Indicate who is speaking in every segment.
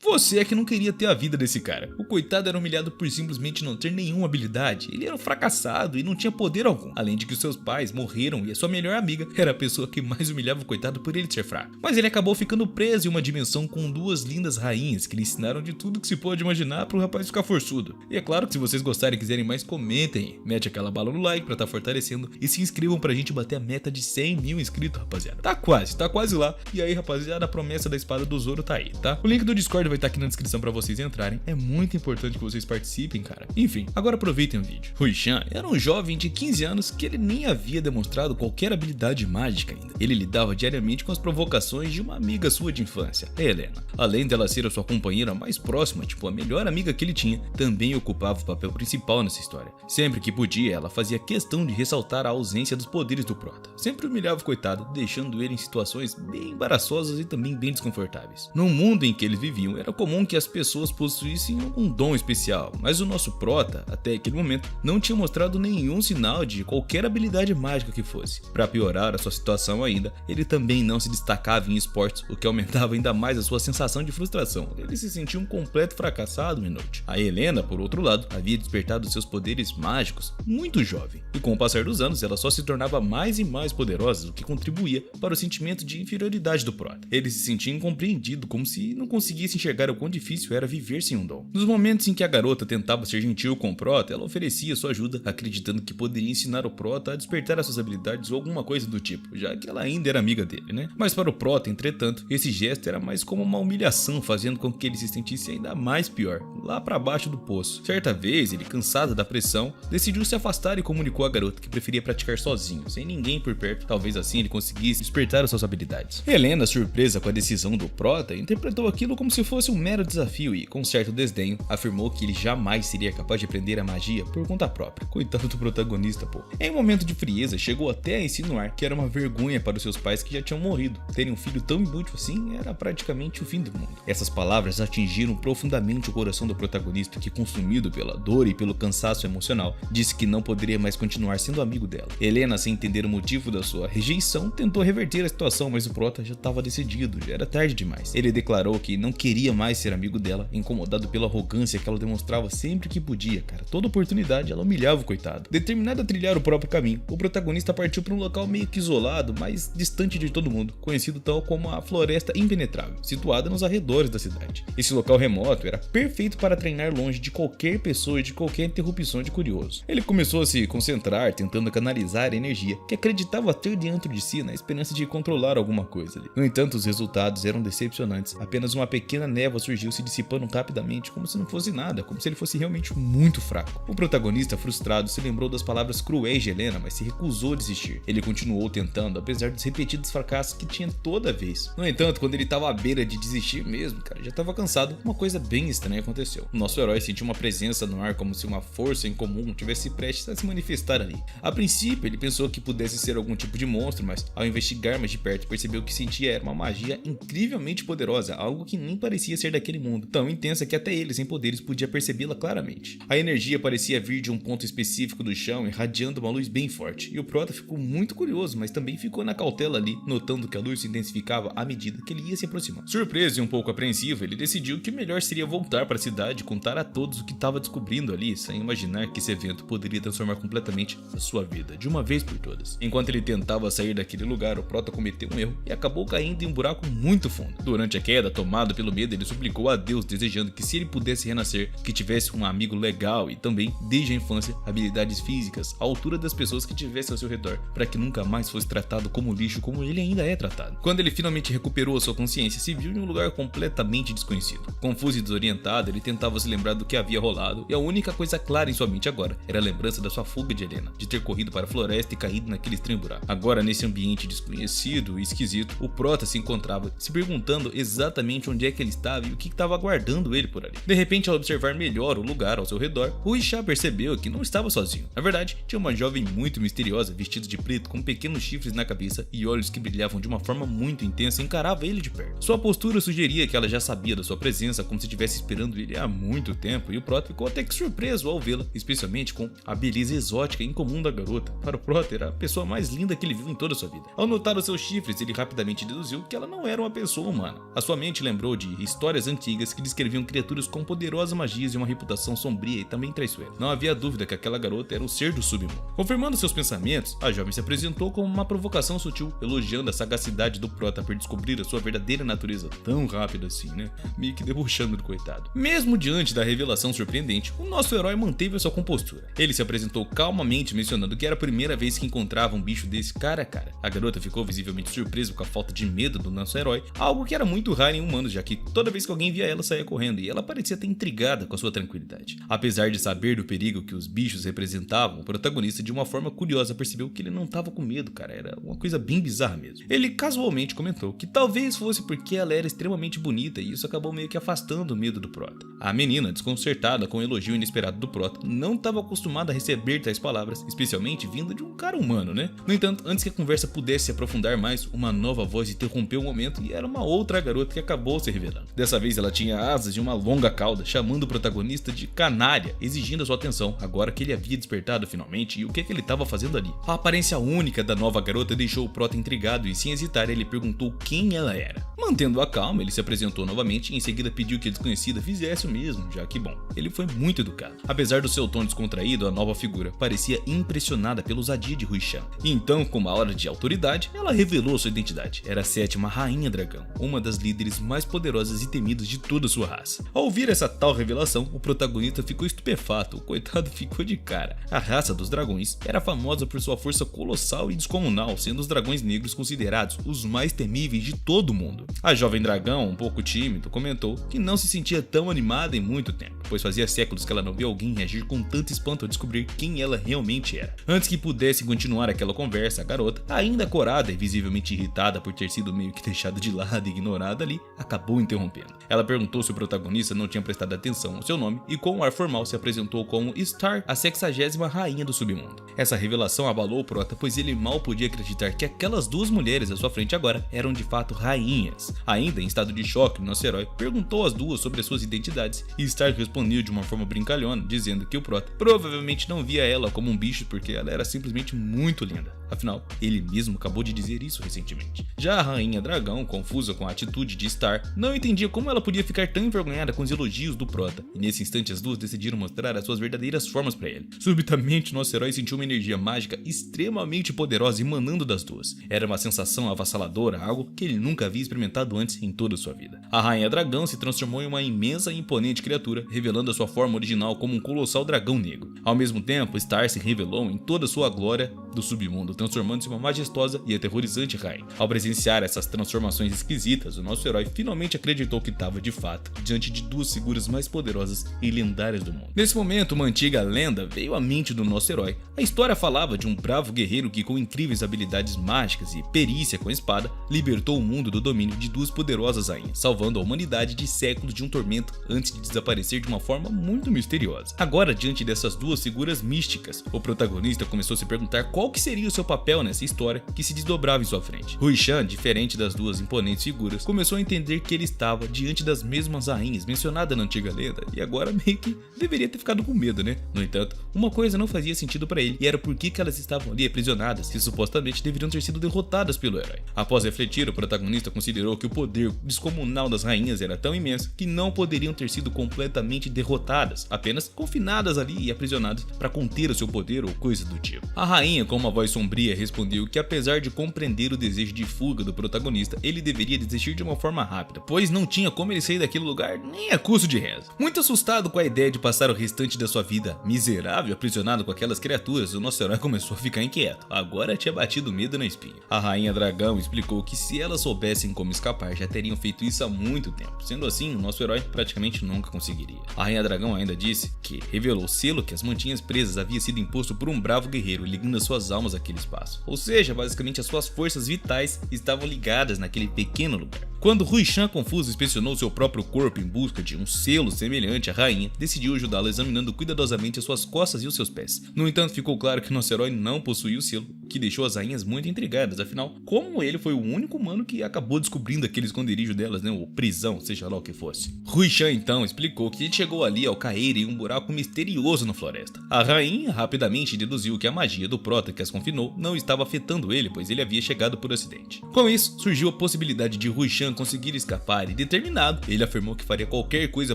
Speaker 1: Você é que não queria ter a vida desse cara. O coitado era humilhado por simplesmente não ter nenhuma habilidade. Ele era um fracassado e não tinha poder algum. Além de que os seus pais morreram e a sua melhor amiga era a pessoa que mais humilhava o coitado por ele ser fraco. Mas ele acabou ficando preso em uma dimensão com duas lindas rainhas que lhe ensinaram de tudo que se pode imaginar para o rapaz ficar forçudo. E é claro que se vocês gostarem e quiserem mais, comentem. Mete aquela bala no like pra tá fortalecendo e se inscrevam pra gente bater a meta de 100 mil inscritos, rapaziada. Tá quase lá. E aí, rapaziada, a promessa da espada do Zoro tá aí, tá? O link do Discord vai estar aqui na descrição pra vocês entrarem. É muito importante que vocês participem, cara. Enfim, agora aproveitem o vídeo. Ruichan era um jovem de 15 anos que ele nem havia demonstrado qualquer habilidade mágica ainda. Ele lidava diariamente com as provocações de uma amiga sua de infância, a Helena. Além dela ser a sua companheira mais próxima, tipo a melhor amiga que ele tinha, também ocupava o papel principal nessa história. Sempre que podia, ela fazia questão de ressaltar a ausência dos poderes do prota. Sempre humilhava o coitado, deixando ele em situações bem embaraçosas e também bem desconfortáveis. No mundo em que eles viviam, era comum que as pessoas possuíssem um dom especial, mas o nosso prota, até aquele momento, não tinha mostrado nenhum sinal de qualquer habilidade mágica que fosse. Para piorar a sua situação ainda, ele também não se destacava em esportes, o que aumentava ainda mais a sua sensação de frustração. Ele se sentia um completo fracassado, Minout. A Helena, por outro lado, havia despertado seus poderes mágicos muito jovem, e com o passar dos anos ela só se tornava mais e mais poderosa, o que contribuía para o sentimento de inferioridade do prota. Ele se sentia incompreendido, como se não conseguisse enxergar o quão difícil era viver sem um dom. Nos momentos em que a garota tentava ser gentil com o prota, ela oferecia sua ajuda, acreditando que poderia ensinar o prota a despertar as suas habilidades ou alguma coisa do tipo, já que ela ainda era amiga dele, né? Mas para o prota, entretanto, esse gesto era mais como uma humilhação, fazendo com que ele se sentisse ainda mais pior, lá para baixo do poço. Certa vez, ele, cansado da pressão, decidiu se afastar e comunicou à garota que preferia praticar sozinho, sem ninguém por perto, talvez assim ele conseguisse despertar as suas habilidades. Helena, surpresa com a decisão do prota, interpretou aquilo como se fosse um mero desafio e, com certo desdenho, afirmou que ele jamais seria capaz de aprender a magia por conta própria. Coitado do protagonista, pô. Em um momento de frieza, chegou até a insinuar que era uma vergonha para os seus pais que já tinham morrido. Terem um filho tão inútil assim era praticamente o fim do mundo. Essas palavras atingiram profundamente o coração do protagonista, que, consumido pela dor e pelo cansaço emocional, disse que não poderia mais continuar sendo amigo dela. Helena, sem entender o motivo da sua rejeição, tentou reverter a situação, mas o prota já estava decidido, já era tarde demais. Ele declarou que não queria mais ser amigo dela, incomodado pela arrogância que ela demonstrava sempre que podia, cara. Toda oportunidade ela humilhava o coitado. Determinado a trilhar o próprio caminho, o protagonista partiu para um local meio que isolado, mas distante de todo mundo, conhecido tal como a Floresta Impenetrável, situada nos arredores da cidade. Esse local remoto era perfeito para treinar longe de qualquer pessoa e de qualquer interrupção de curioso. Ele começou a se concentrar, tentando canalizar a energia que acreditava ter dentro de si na esperança de controlar alguma coisa ali. No entanto, os resultados eram decepcionantes. Apenas uma pequena névoa surgiu, se dissipando rapidamente, como se não fosse nada, como se ele fosse realmente muito fraco. O protagonista, frustrado, se lembrou das palavras cruéis de Helena, mas se recusou a desistir. Ele continuou tentando, apesar dos repetidos fracassos que tinha toda vez. No entanto, quando ele estava à beira de desistir mesmo, cara, já estava cansado, uma coisa bem estranha aconteceu. O nosso herói sentiu uma presença no ar, como se uma força incomum tivesse prestes a se manifestar ali. A princípio, ele pensou que pudesse ser algum tipo de monstro, mas ao investigar mais de perto, percebeu que sentia era uma magia incrivelmente poderosa, algo que nem parecia ser daquele mundo, tão intensa que até ele, sem poderes, podia percebê-la claramente. A energia parecia vir de um ponto específico do chão, irradiando uma luz bem forte, e o prota ficou muito curioso, mas também ficou na cautela ali, notando que a luz se intensificava à medida que ele ia se aproximando. Surpreso e um pouco apreensivo, ele decidiu que o melhor seria voltar para a cidade e contar a todos o que estava descobrindo ali, sem imaginar que esse evento poderia transformar completamente a sua vida, de uma vez por todas. Enquanto ele tentava sair daquele lugar, o prota cometeu um erro e acabou caindo em um buraco muito fundo. Durante a queda, tomado pelo medo, ele suplicou a Deus, desejando que, se ele pudesse renascer, que tivesse um amigo legal e também, desde a infância, habilidades físicas à altura das pessoas que tivessem ao seu redor, para que nunca mais fosse tratado como lixo como ele ainda é tratado. Quando ele finalmente recuperou a sua consciência, se viu em um lugar completamente desconhecido. Confuso e desorientado, ele tentava se lembrar do que havia rolado, e a única coisa clara em sua mente agora era a lembrança da sua fuga de Helena, de ter corrido para a floresta e caído naquele estranho buraco. Agora, nesse ambiente desconhecido e esquisito, o prota se encontrava se perguntando exatamente onde é que ele estava e o que estava aguardando ele por ali. De repente, ao observar melhor o lugar ao seu redor, o Isha percebeu que não estava sozinho. Na verdade, tinha uma jovem muito misteriosa, vestida de preto, com pequenos chifres na cabeça e olhos que brilhavam de uma forma muito intensa, e encarava ele de perto. Sua postura sugeria que ela já sabia da sua presença, como se estivesse esperando ele há muito tempo, e o prota ficou até que surpreso ao vê-la, especialmente com a beleza exótica e incomum da garota. Para o prota, era a pessoa mais linda que ele viu em toda a sua vida. Ao notar os seus chifres, ele rapidamente deduziu que ela não era uma pessoa humana. A sua mente lembrou de histórias antigas que descreviam criaturas com poderosas magias e uma reputação sombria e também traiçoeira. Não havia dúvida que aquela garota era o ser do submundo. Confirmando seus pensamentos, a jovem se apresentou como uma provocação sutil, elogiando a sagacidade do prota por descobrir a sua verdadeira natureza tão rápido assim, né? Meio que debochando do coitado. Mesmo diante da revelação surpreendente, o nosso herói manteve a sua compostura. Ele se apresentou calmamente, mencionando que era a primeira vez que encontrava um bicho desse cara a cara. A garota ficou visivelmente surpresa com a falta de medo do nosso herói, algo que era muito raro em humanos, já que toda vez que alguém via ela saía correndo, e ela parecia até intrigada com a sua tranquilidade. Apesar de saber do perigo que os bichos representavam, o protagonista de uma forma curiosa percebeu que ele não estava com medo, cara, era uma coisa bem bizarra mesmo. Ele casualmente comentou que talvez fosse porque ela era extremamente bonita e isso acabou meio que afastando o medo do prota. A menina, desconcertada com o elogio inesperado do prota, não estava acostumada a receber tais palavras, especialmente vindo de um cara humano, né? No entanto, antes que a conversa pudesse se aprofundar mais, uma nova voz interrompeu o momento e era uma outra garota que acabou se revelando. Dessa vez ela tinha asas e uma longa cauda, chamando o protagonista de canária, exigindo a sua atenção, agora que ele havia despertado finalmente e o que ele estava fazendo ali. A aparência única da nova garota deixou o prota intrigado e sem hesitar ele perguntou quem ela era. Mantendo a calma, ele se apresentou novamente e em seguida pediu que a desconhecida fizesse o mesmo, já que, bom, ele foi muito educado. Apesar do seu tom descontraído, a nova figura parecia impressionada pela ousadia de Ruixan. Então, com uma aura de autoridade, ela revelou sua identidade. Era a 7ª Rainha Dragão, uma das líderes mais poderosas e temidas de toda sua raça. Ao ouvir essa tal revelação, o protagonista ficou estupefato, o coitado ficou de cara. A raça dos dragões era famosa por sua força colossal e descomunal, sendo os dragões negros considerados os mais temíveis de todo o mundo. A jovem dragão, um pouco tímido, comentou que não se sentia tão animada em muito tempo, pois fazia séculos que ela não via alguém reagir com tanto espanto ao descobrir quem ela realmente era. Antes que pudesse continuar aquela conversa, a garota, ainda corada e visivelmente irritada por ter sido meio que deixada de lado e ignorada ali, acabou interrompendo. Ela perguntou se o protagonista não tinha prestado atenção ao seu nome e com um ar formal se apresentou como Star, a 60ª Rainha do Submundo. Essa revelação abalou o prota, pois ele mal podia acreditar que aquelas duas mulheres à sua frente agora eram de fato rainhas. Ainda em estado de choque, nosso herói perguntou às duas sobre as suas identidades e Star respondeu de uma forma brincalhona, dizendo que o prota provavelmente não via ela como um bicho porque ela era simplesmente muito linda. Afinal, ele mesmo acabou de dizer isso recentemente. Já a Rainha Dragão, confusa com a atitude de Star, não entendia como ela podia ficar tão envergonhada com os elogios do prota, e nesse instante as duas decidiram mostrar as suas verdadeiras formas para ele. Subitamente, nosso herói sentiu uma energia mágica extremamente poderosa emanando das duas. Era uma sensação avassaladora, algo que ele nunca havia experimentado antes em toda a sua vida. A Rainha Dragão se transformou em uma imensa e imponente criatura, revelando a sua forma original como um colossal dragão negro. Ao mesmo tempo, Star se revelou em toda a sua glória do submundo, transformando-se em uma majestosa e aterrorizante rainha. Ao presenciar essas transformações esquisitas, o nosso herói finalmente acreditou que estava de fato diante de duas figuras mais poderosas e lendárias do mundo. Nesse momento, uma antiga lenda veio à mente do nosso herói. A história falava de um bravo guerreiro que, com incríveis habilidades mágicas e perícia com a espada, libertou o mundo do domínio de duas poderosas rainhas, salvando a humanidade de séculos de um tormento antes de desaparecer de uma forma muito misteriosa. Agora, diante dessas duas figuras místicas, o protagonista começou a se perguntar qual que seria o seu papel nessa história que se desdobrava em sua frente. Ruixan, diferente das duas imponentes figuras, começou a entender que ele estava diante das mesmas rainhas mencionadas na antiga lenda e agora meio que deveria ter ficado com medo, né? No entanto, uma coisa não fazia sentido para ele e era por que elas estavam ali aprisionadas, que supostamente deveriam ter sido derrotadas pelo herói. Após refletir, o protagonista considerou que o poder descomunal das rainhas era tão imenso que não poderiam ter sido completamente derrotadas, apenas confinadas ali e aprisionadas para conter o seu poder ou coisa do tipo. A rainha, com uma voz sombria, respondeu que apesar de compreender o desejo de fuga do protagonista, ele deveria desistir de uma forma rápida, pois não tinha como ele sair daquele lugar nem a custo de reza. Muito assustado com a ideia de passar o restante da sua vida miserável aprisionado com aquelas criaturas, o nosso herói começou a ficar inquieto. Agora tinha batido medo na espinha. A Rainha Dragão explicou que se elas soubessem como escapar, já teriam feito isso há muito tempo. Sendo assim, o nosso herói praticamente nunca conseguiria. A Rainha Dragão ainda disse que revelou o selo que as mantinha presas havia sido imposto por um bravo guerreiro, ligando as suas almas àquele espaço. Ou seja, basicamente as suas forças vitais estavam ligadas naquele pequeno lugar. Quando Ruixan, confuso, inspecionou seu próprio corpo em busca de um selo semelhante à rainha, decidiu ajudá-la examinando cuidadosamente as suas costas e os seus pés. No entanto, ficou claro que nosso herói não possuía o selo, que deixou as rainhas muito intrigadas, afinal, como ele foi o único humano que acabou descobrindo aquele esconderijo delas, né, ou prisão, seja lá o que fosse. Rui Shan então explicou que ele chegou ali ao cair em um buraco misterioso na floresta. A rainha rapidamente deduziu que a magia do Prota que as confinou não estava afetando ele, pois ele havia chegado por acidente. Com isso, surgiu a possibilidade de Rui Shan conseguir escapar e, determinado, ele afirmou que faria qualquer coisa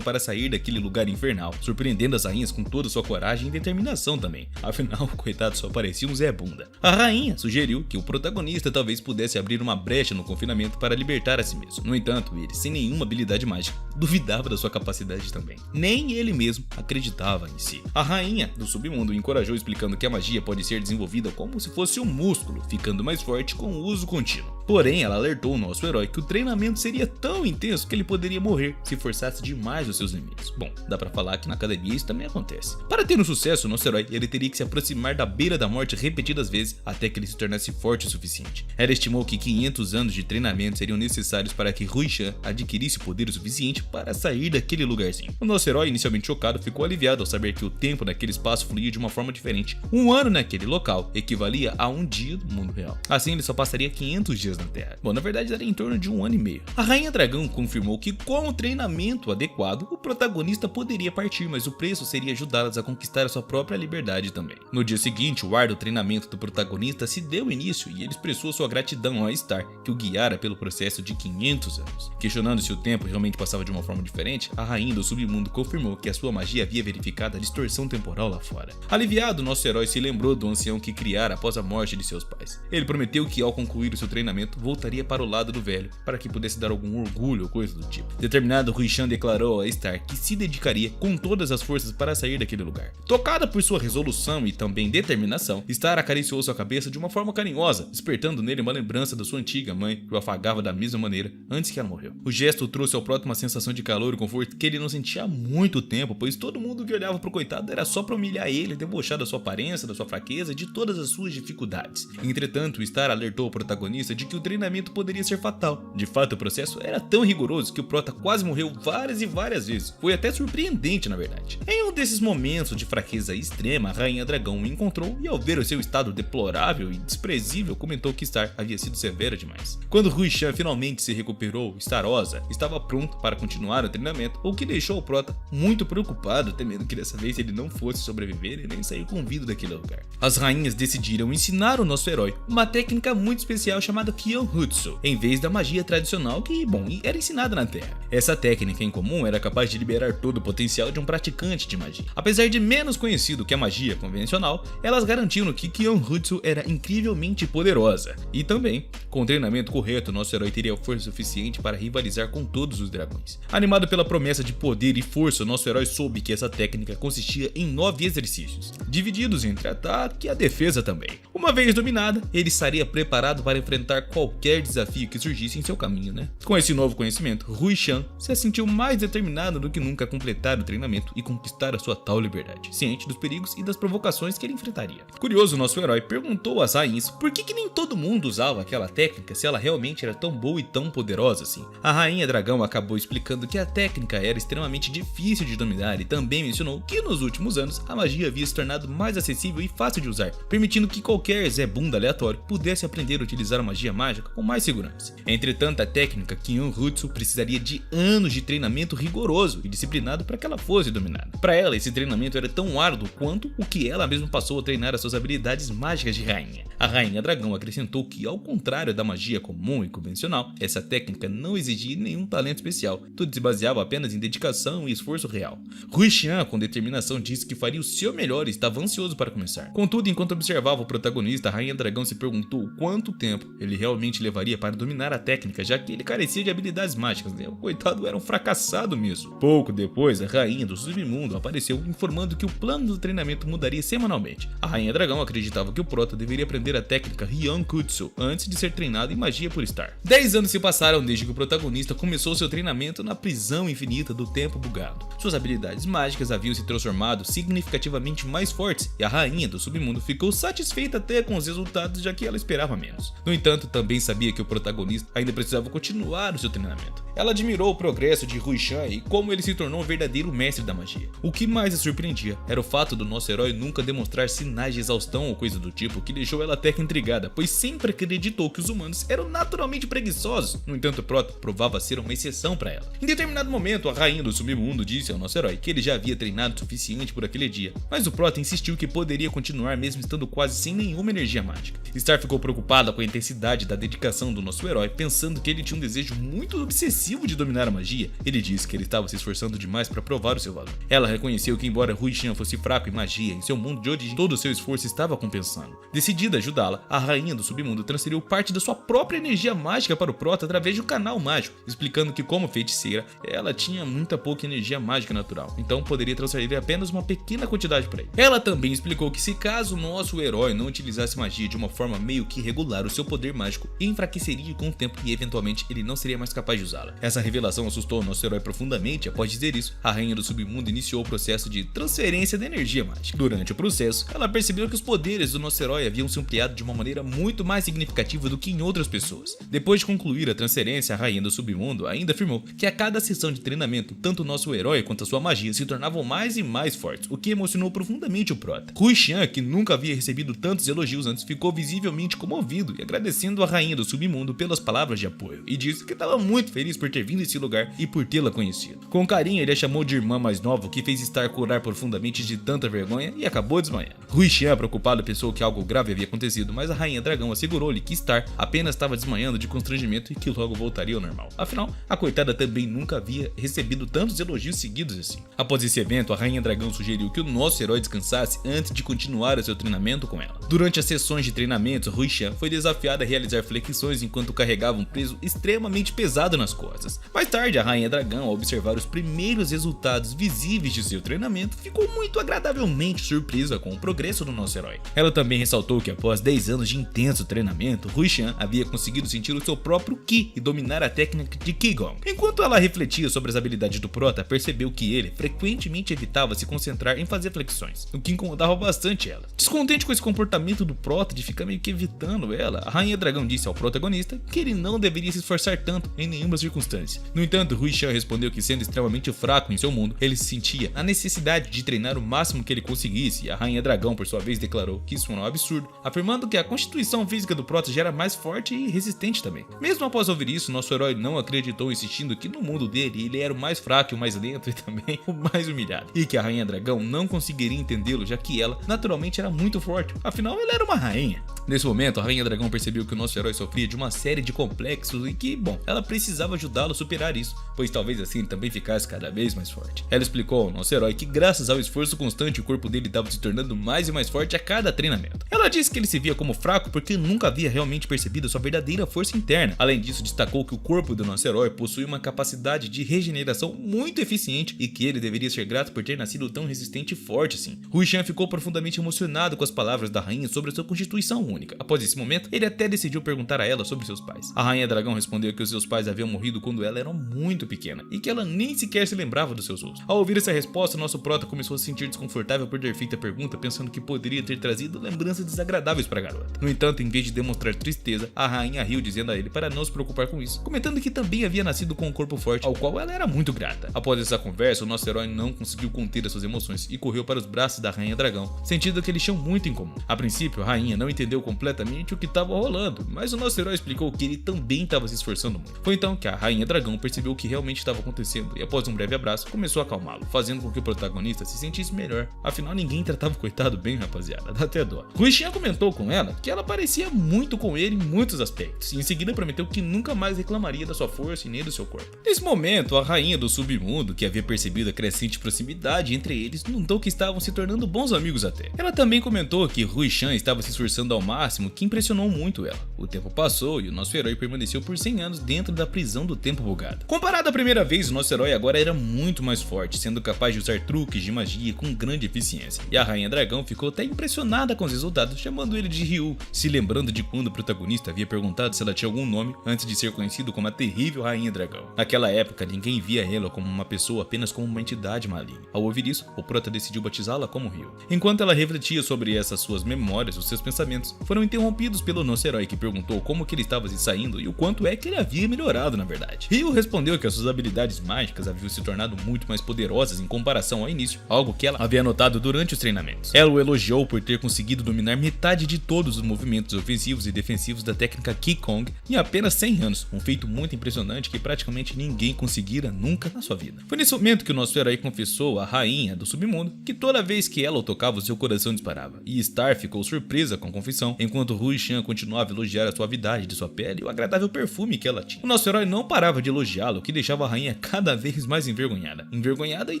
Speaker 1: para sair daquele lugar infernal, surpreendendo as rainhas com toda sua coragem e determinação também. Afinal, o coitado só parecia um Zé Bunda. A rainha sugeriu que o protagonista talvez pudesse abrir uma brecha no confinamento para libertar a si mesmo. No entanto, ele, sem nenhuma habilidade mágica, duvidava da sua capacidade também. Nem ele mesmo acreditava em si. A rainha do submundo o encorajou, explicando que a magia pode ser desenvolvida como se fosse um músculo, ficando mais forte com o uso contínuo. Porém, ela alertou o nosso herói que o treinamento seria tão intenso que ele poderia morrer se forçasse demais os seus limites. Bom, dá pra falar que na academia isso também acontece. Para ter um sucesso, o nosso herói ele teria que se aproximar da beira da morte repetidas vezes até que ele se tornasse forte o suficiente. Ela estimou que 500 anos de treinamento seriam necessários para que Rui Shan adquirisse o poder o suficiente para sair daquele lugarzinho. O nosso herói, inicialmente chocado, ficou aliviado ao saber que o tempo naquele espaço fluía de uma forma diferente. Um ano naquele local equivalia a um dia do mundo real. Assim, ele só passaria 500 dias na Terra. Bom, na verdade era em torno de 1 ano e meio. A Rainha Dragão confirmou que com o treinamento adequado, o protagonista poderia partir, mas o preço seria ajudá-las a conquistar a sua própria liberdade também. No dia seguinte, o árduo treinamento do protagonista se deu início e ele expressou sua gratidão ao Star, que o guiara pelo processo de 500 anos. Questionando se o tempo realmente passava de uma forma diferente, a rainha do submundo confirmou que a sua magia havia verificado a distorção temporal lá fora. Aliviado, nosso herói se lembrou do ancião que criara após a morte de seus pais. Ele prometeu que ao concluir o seu treinamento, voltaria para o lado do velho, para que pudesse dar algum orgulho ou coisa do tipo. Determinado, Rui Shan declarou a Star que se dedicaria com todas as forças para sair daquele lugar. Tocada por sua resolução e também determinação, Star acariciou sua cabeça de uma forma carinhosa, despertando nele uma lembrança da sua antiga mãe, que o afagava da mesma maneira antes que ela morreu. O gesto trouxe ao Prota uma sensação de calor e conforto que ele não sentia há muito tempo, pois todo mundo que olhava pro coitado era só pra humilhar ele, debochar da sua aparência, da sua fraqueza e de todas as suas dificuldades. Entretanto, Star alertou o protagonista de que o treinamento poderia ser fatal. De fato, o processo era tão rigoroso que o Prota quase morreu várias e várias vezes. Foi até surpreendente, na verdade. Em um desses momentos de fraqueza extrema, a Rainha Dragão o encontrou e, ao ver o seu estado deplorável e desprezível, comentou que Star havia sido severa demais. Quando Rui Shan finalmente se recuperou, Starosa estava pronto para continuar o treinamento, o que deixou o Prota muito preocupado, temendo que dessa vez ele não fosse sobreviver e nem sair com vida daquele lugar. As rainhas decidiram ensinar o nosso herói uma técnica muito especial chamada Kionjutsu, em vez da magia tradicional que, bom, era ensinada na Terra. Essa técnica em comum era capaz de liberar todo o potencial de um praticante de magia. Apesar de menos conhecido que a magia convencional, elas garantiram que Kionjutsu era incrivelmente poderosa. E também, com o treinamento correto, nosso herói teria força suficiente para rivalizar com todos os dragões. Animado pela promessa de poder e força, nosso herói soube que essa técnica consistia em 9 exercícios, divididos entre ataque e a defesa também. Uma vez dominada, ele estaria preparado para enfrentar qualquer desafio que surgisse em seu caminho, né? Com esse novo conhecimento, Rui Shan se sentiu mais determinado do que nunca a completar o treinamento e conquistar a sua tal liberdade, ciente dos perigos e das provocações que ele enfrentaria. Curioso, nosso herói perguntou às rainhas por que nem todo mundo usava aquela técnica se ela realmente era tão boa e tão poderosa assim. A Rainha Dragão acabou explicando que a técnica era extremamente difícil de dominar e também mencionou que nos últimos anos a magia havia se tornado mais acessível e fácil de usar, permitindo que qualquer Zé Bunda aleatório pudesse aprender a utilizar a magia mágica com mais segurança. Entretanto, a técnica Kionjutsu precisaria de anos de treinamento rigoroso e disciplinado para que ela fosse dominada. Para ela, esse treinamento era tão árduo quanto o que ela mesma passou a treinar as suas habilidades mágicas de rainha. A Rainha Dragão acrescentou que, ao contrário da magia comum e convencional, essa técnica não exigia nenhum talento especial, tudo se baseava apenas em dedicação e esforço real. Rui Shan, com determinação, disse que faria o seu melhor e estava ansioso para começar. Contudo, enquanto observava o protagonista, a Rainha Dragão se perguntou quanto tempo ele realmente levaria para dominar a técnica, já que ele carecia de habilidades mágicas, né? O coitado era um fracassado mesmo. Pouco depois, a Rainha do Submundo apareceu informando que o plano do treinamento mudaria semanalmente. A Rainha Dragão acreditava que o Prota deveria aprender a técnica Hyonkutsu antes de ser treinado em magia por Star. 10 anos se passaram desde que o protagonista começou seu treinamento na prisão infinita do tempo bugado. Suas habilidades mágicas haviam se transformado significativamente mais fortes e a Rainha do Submundo ficou satisfeita até com os resultados, já que ela esperava menos. No entanto, também sabia que o protagonista ainda precisava continuar o seu treinamento. Ela admirou o progresso de Rui Chan e como ele se tornou um verdadeiro mestre da magia. O que mais a surpreendia era o fato do nosso herói nunca demonstrar sinais de exaustão ou coisa do tipo, que deixou ela até que intrigada, pois sempre acreditou que os humanos eram naturalmente preguiçosos. No entanto, o Prota provava ser uma exceção para ela. Em determinado momento, a rainha do submundo disse ao nosso herói que ele já havia treinado o suficiente por aquele dia, mas o Prota insistiu que poderia continuar mesmo estando quase sem nenhuma energia mágica. Star ficou preocupada com a intensidade da dedicação do nosso herói, pensando que ele tinha um desejo muito obsessivo de dominar a magia. Ele disse que ele estava se esforçando demais para provar o seu valor. Ela reconheceu que embora Rui Chan fosse fraco em magia, em seu mundo de origem, todo o seu esforço estava compensando. Decidida a ajudá-la, a rainha do submundo transferiu parte da sua própria energia mágica para o Prota através de um canal mágico, explicando que como feiticeira, ela tinha muita pouca energia mágica natural, então poderia transferir apenas uma pequena quantidade para ele. Ela também explicou que se caso o nosso herói não utilizasse magia de uma forma meio que regular, o seu poder mágico enfraqueceria com o tempo e eventualmente ele não seria mais capaz de usá-la. Essa revelação assustou o nosso herói profundamente. Após dizer isso, a rainha do submundo iniciou o processo de transferência da energia mágica. Durante o processo, ela percebeu que os poderes do nosso herói haviam se ampliado de uma maneira muito mais significativa do que em outras pessoas. Depois de concluir a transferência, a rainha do submundo ainda afirmou que a cada sessão de treinamento, tanto o nosso herói quanto a sua magia se tornavam mais e mais fortes, o que emocionou profundamente o Prota. Rui Chan, que nunca havia recebido tantos elogios antes, ficou visivelmente comovido e agradecendo a rainha do submundo pelas palavras de apoio, e disse que estava muito feliz por ter vindo a esse lugar e por tê-la conhecido. Com carinho, ele a chamou de irmã mais nova, o que fez Star curar profundamente de tanta vergonha e acabou desmaiando. Rui Chan, preocupado, pensou que algo grave havia acontecido, mas a rainha dragão assegurou-lhe que Star apenas estava desmaiando de constrangimento e que logo voltaria ao normal. Afinal, a coitada também nunca havia recebido tantos elogios seguidos assim. Após esse evento, a rainha dragão sugeriu que o nosso herói descansasse antes de continuar o seu treinamento com ela. Durante as sessões de treinamento, Rui Chan foi desafiado a realizar flexões enquanto carregava um peso extremamente pesado nas costas. Mais tarde, a rainha dragão, ao observar os primeiros resultados visíveis de seu treinamento, ficou muito agradavelmente surpresa com o progresso do nosso herói. Ela também ressaltou que após 10 anos de intenso treinamento, Rui Chan havia conseguido sentir o seu próprio Ki e dominar a técnica de Qigong. Enquanto ela refletia sobre as habilidades do Prota, percebeu que ele frequentemente evitava se concentrar em fazer flexões, o que incomodava bastante ela. Descontente com esse comportamento do Prota de ficar meio que evitando ela, a rainha dragão disse ao protagonista que ele não deveria se esforçar tanto em nenhuma circunstância. No entanto, Rui Chan respondeu que, sendo extremamente fraco em seu mundo, ele sentia a necessidade de treinar o máximo que ele conseguisse, e a rainha dragão, por sua vez, declarou que isso era um absurdo, afirmando que a constituição física do Prota já era mais forte e resistente também. Mesmo após ouvir isso, nosso herói não acreditou, insistindo que no mundo dele ele era o mais fraco, o mais lento e também o mais humilhado, e que a rainha dragão não conseguiria entendê-lo, já que ela naturalmente era muito forte, afinal ela era uma rainha. Nesse momento, a rainha dragão percebeu que o nosso herói sofria de uma série de complexos e que, bom, ela precisava ajudá-lo a superar isso, pois talvez assim ele também ficasse cada vez mais forte. Ela explicou ao nosso herói que graças ao esforço constante o corpo dele estava se tornando mais e mais forte a cada treinamento. Ela disse que ele se via como fraco porque nunca havia realmente percebido sua verdadeira força interna. Além disso, destacou que o corpo do nosso herói possui uma capacidade de regeneração muito eficiente e que ele deveria ser grato por ter nascido tão resistente e forte assim. Rui Chan ficou profundamente emocionado com as palavras da rainha sobre a sua constituição única. Após esse momento, ele até decidiu perguntar a ela sobre seus pais. A rainha dragão respondeu que os seus pais haviam morrido quando ela era muito pequena e que ela nem sequer se lembrava dos seus rostos. Ao ouvir essa resposta, nosso Prota começou a se sentir desconfortável por ter feito a pergunta, pensando que poderia ter trazido lembranças desagradáveis para a garota. No entanto, em vez de demonstrar tristeza, a rainha riu, dizendo a ele para não se preocupar com isso, comentando que também havia nascido com um corpo forte, ao qual ela era muito grata. Após essa conversa, o nosso herói não conseguiu conter as suas emoções e correu para os braços da rainha dragão, sentindo que eles tinham muito em comum. A princípio, a rainha não entendeu completamente o que estava rolando, mas o nosso herói explicou que ele também estava se esforçando muito. Foi então que a rainha dragão percebeu o que realmente estava acontecendo e, após um breve abraço, começou a acalmá-lo, fazendo com que o protagonista se sentisse melhor. Afinal, ninguém tratava o coitado bem, rapaziada, dá até dó. Rui Chan comentou com ela que ela parecia muito com ele em muitos aspectos, e em seguida prometeu que nunca mais reclamaria da sua força e nem do seu corpo. Nesse momento, a rainha do submundo, que havia percebido a crescente proximidade entre eles, notou que estavam se tornando bons amigos até. Ela também comentou que Rui Chan estava se esforçando ao máximo, que impressionou muito ela. O tempo passou e o nosso herói permaneceu por 100 anos dentro da prisão do tempo bugado. Comparado à primeira vez, o nosso herói agora era muito mais forte, sendo capaz de usar truques de magia com grande eficiência. E a rainha dragão ficou até impressionada com os resultados, chamando ele de Ryu, se lembrando de quando o protagonista havia perguntado se ela tinha algum nome antes de ser conhecido como a terrível rainha dragão. Naquela época, ninguém via ela como uma pessoa, apenas como uma entidade maligna. Ao ouvir isso, o prota decidiu batizá-la como Ryu. Enquanto ela refletia sobre essas suas memórias, os seus pensamentos foram interrompidos pelo nosso herói, que perguntou como que ele estava se saindo e o quanto é que ele havia melhorado na verdade. verdade. Ryu respondeu que as suas habilidades mágicas haviam se tornado muito mais poderosas em comparação ao início, algo que ela havia notado durante os treinamentos. Ela o elogiou por ter conseguido dominar metade de todos os movimentos ofensivos e defensivos da técnica Qigong em apenas 100 anos, um feito muito impressionante que praticamente ninguém conseguira nunca na sua vida. Foi nesse momento que o nosso herói confessou à rainha do submundo que toda vez que ela o tocava, o seu coração disparava, e Star ficou surpresa com a confissão, enquanto Ru Xian continuava a elogiar a suavidade de sua pele e o agradável perfume que ela tinha. O nosso herói não parava de elogiá-lo, o que deixava a rainha cada vez mais envergonhada e